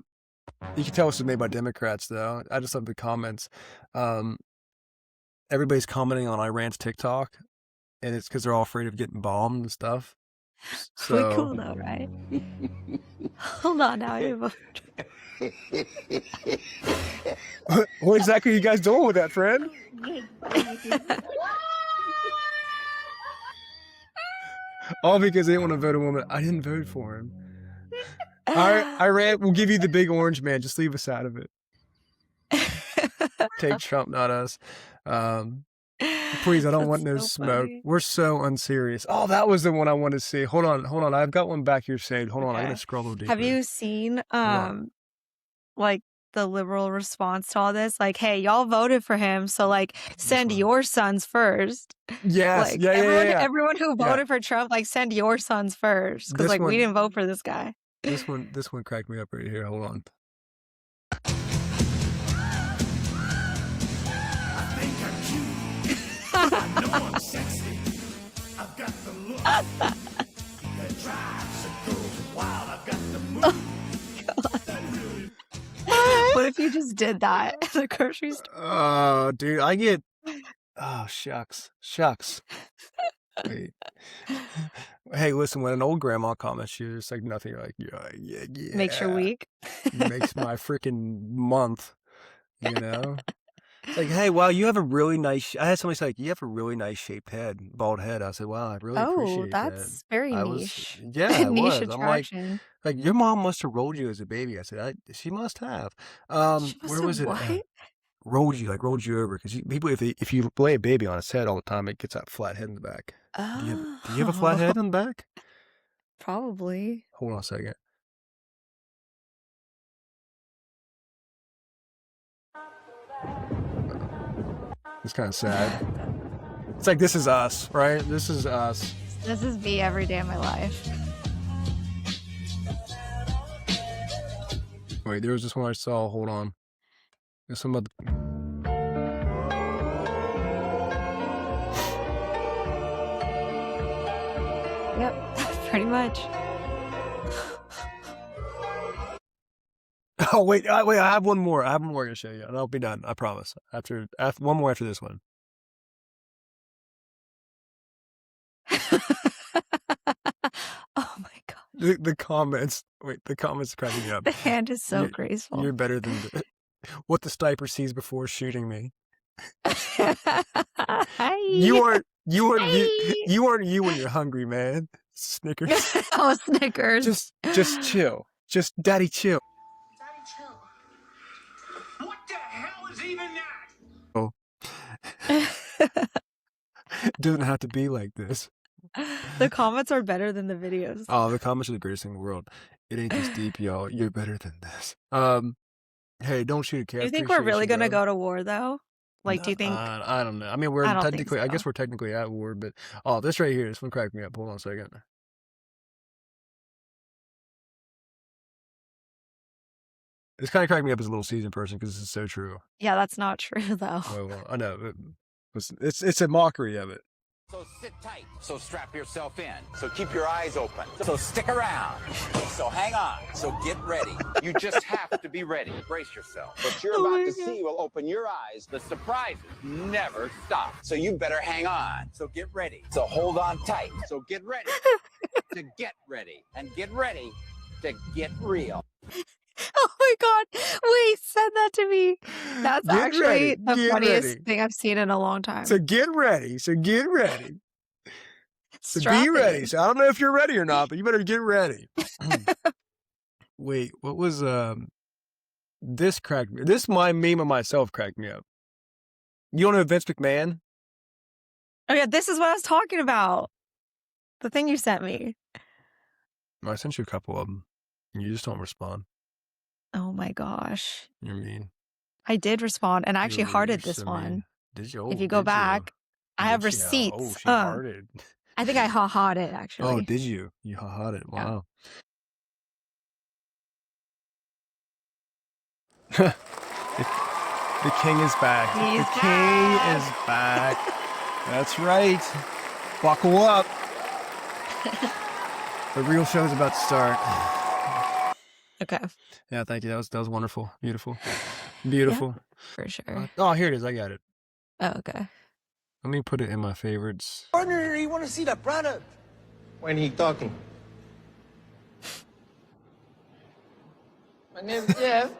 You can tell this was made by Democrats, though. I just love the comments. Everybody's commenting on Iran's TikTok, and it's because they're all afraid of getting bombed and stuff. We cool though, right? Hold on now. What exactly are you guys doing with that, friend? All because they didn't want to vote a woman. I didn't vote for him. Iran, we'll give you the big orange man. Just leave us out of it. Take Trump, not us. Please, I don't want no smoke. Funny. We're so unserious. Oh, that was the one I wanted to see. Hold on. I've got one back here saved. Hold on, I'm Okay. gonna scroll a little deeper. Have you seen like the liberal response to all this? Like, hey, y'all voted for him, so like send your sons first. Yes, Like yeah. everyone who voted for Trump, like send your sons first. Because This like one- we didn't vote for this guy. This one cracked me up right here. Hold on. I know I'm sexy. I've got the look that drives a girl wild. I've got the move. What if you just did that at the grocery store? Oh, dude, I get. Oh, shucks. Wait. Hey, listen, when an old grandma comments, you're just like nothing. You're like, yeah. Makes your week. Makes my freaking month, you know? It's like, hey, wow, you have a really nice. I had somebody say, like, you have a really nice shaped head, bald head. I said, wow, I really appreciate that. That's very I niche. was, yeah, it Niche was. I'm attraction. like, your mom must have rolled you as a baby. I said, she must have. She must Where have was it? what? Rolled you over because people, if you lay a baby on its head all the time, it gets that flat head in the back. Oh. Do you have a flat head in the back? Probably. Hold on a second. It's kind of sad. It's like, this is us, right? This is us. This is me every day of my life. Wait, there was this one I saw. Hold on. There's some other. Yep, pretty much. Oh, wait, I have one more. I have one more to show you, and I'll be done. I promise. After one more after this one. Oh my god. The comments. Wait, the comments cracking me up. The hand is so You're- graceful. You're better than what the sniper sees before shooting me. Hi. You aren't you Hi. when you're hungry, man. Snickers. Oh, Snickers. Just chill. Just daddy chill. Daddy, chill. What the hell is even that? Doesn't have to be like this. The comments are better than the videos. Oh, the comments are the greatest thing in the world. It ain't this deep, y'all. You're better than this. Hey, don't shoot a cat. Do you think we're really gonna go to war though? Like, do you think? I don't know. I mean, we're I don't think technically. I so. guess we're technically at war, but this right here, this one cracked me up. Hold on a second. This kind of cracked me up as a little seasoned person because this is so true. Yeah, that's not true though. Well, I know. It's a mockery of it. So sit tight. So strap yourself in. So keep your eyes open. So stick around. So hang on. So get ready. You just have to be ready. Brace yourself. What you're about to see will open your eyes. The surprises never stop. So you better hang on. So get ready. So hold on tight. So get ready to get ready. And get ready to get real. Oh my god! Wait, send that to me. That's Get actually ready, the get funniest ready. thing I've seen in a long time. So get ready. So get ready. So Strap be ready. in. So I don't know if you're ready or not, but you better get ready. Wait, what was this cracked me? This my meme of myself cracked me up. You don't know Vince McMahon? Oh yeah, this is what I was talking about. The thing you sent me. I sent you a couple of them. You just don't respond. Oh my gosh. You're mean. I did respond and I actually You're hearted so this mean. one. Did you? If Oh, you go did you? back, I have Did she now? Oh, receipts. she hearted. I think I ha-ha'd it Oh, actually. did you? You ha-ha'd it. Yeah. Wow. The king is back. He's The king is back. That's right. Buckle up. The real show is about to start. Okay. Yeah, thank you. That was wonderful. Beautiful. Beautiful. For sure. Oh, here it is. I got it. Oh, okay. Let me put it in my favorites. Partner, you want to see the product? When he talking? My name is Jeff.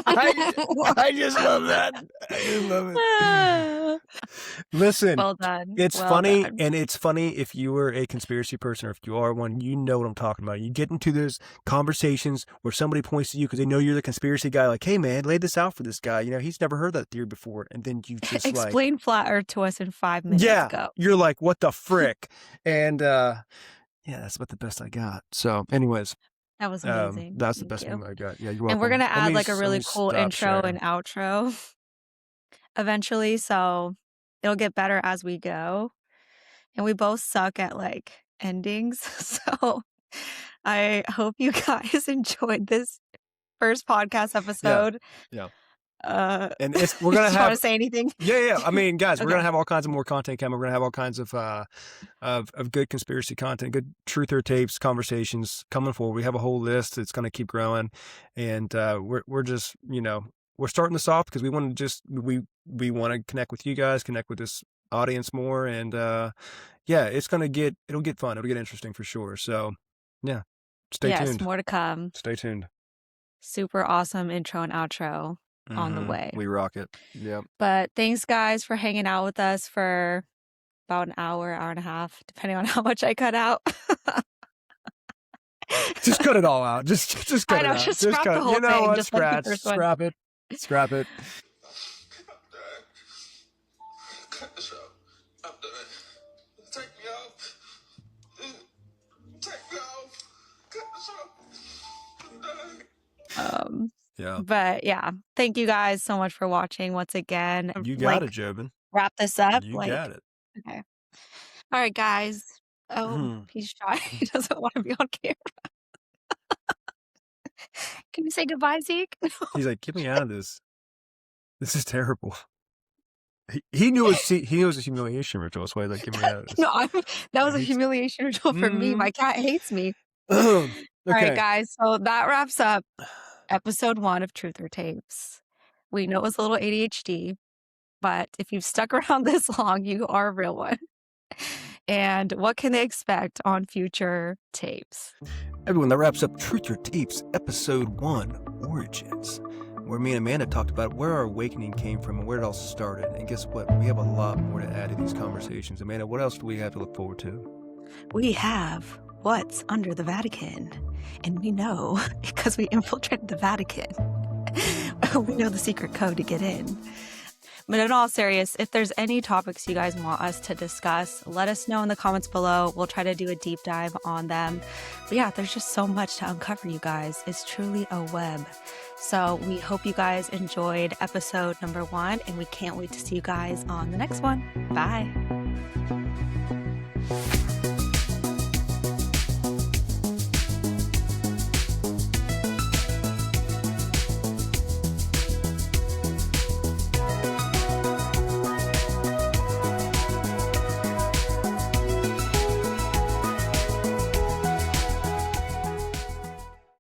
I just love that. I just love it. Listen, Well done. it's Well funny, done. and it's funny if you were a conspiracy person or if you are one, you know what I'm talking about. You get into those conversations where somebody points to you because they know you're the conspiracy guy, like, hey, man, lay this out for this guy. You know, he's never heard that theory before. And then you just Explain flat earth to us in 5 minutes. yeah, Go. you're like, what the frick? And yeah, that's about the best I got. So anyways. That was amazing. That's the Thank best you. thing I got. Yeah, you're welcome. And we're going to add like a really let me cool stop intro sharing. and outro eventually. So it'll get better as we go. And we both suck at like endings. So I hope you guys enjoyed this first podcast episode. Yeah. And it's we're gonna you have want to say anything? Yeah. I mean, guys, we're Okay. gonna have all kinds of more content coming. We're gonna have all kinds of good conspiracy content, good truth or tapes conversations coming forward. We have a whole list. It's gonna keep growing, and we're just we're starting this off because we want to we want to connect with you guys, connect with this audience more, and yeah, it'll get fun. It'll get interesting for sure. So yeah, stay tuned. More to come. Stay tuned. Super awesome intro and outro on the way. We rock it. Yep. But thanks guys for hanging out with us for about an hour and a half, depending on how much I cut out. Just cut it all out. Just cut I know, it out. just scrap cut the whole You know thing, what? just like the Scratch. first one. Scrap it. Scrap it. Cut the show. I'm done. Take me off. Take me off. Cut the show. I'm done. Yeah. But yeah, thank you guys so much for watching once again. You got it, Jobin. Wrap this up. You got it. Okay. All right, guys. Oh, he's shy. He doesn't want to be on camera. Can you say goodbye, Zeke? He's like, get me out of this. This is terrible. He knew it was a humiliation ritual. That's why he's like, get me out of this. No, that was a humiliation ritual for me. My cat hates me. Okay. All right, guys. So that wraps up episode 1 of Truth or Tapes. We know it was a little ADHD, but if you've stuck around this long, you are a real one. And what can they expect on future tapes? Everyone, that wraps up Truth or Tapes, episode 1, Origins, where me and Amanda talked about where our awakening came from and where it all started. And guess what? We have a lot more to add to these conversations. Amanda, what else do we have to look forward to? We have what's under the Vatican. And we know, because we infiltrated the Vatican, we know the secret code to get in. But in all serious, if there's any topics you guys want us to discuss, let us know in the comments below. We'll try to do a deep dive on them. But yeah, there's just so much to uncover, you guys. It's truly a web. So we hope you guys enjoyed episode number 1, and we can't wait to see you guys on the next one. Bye.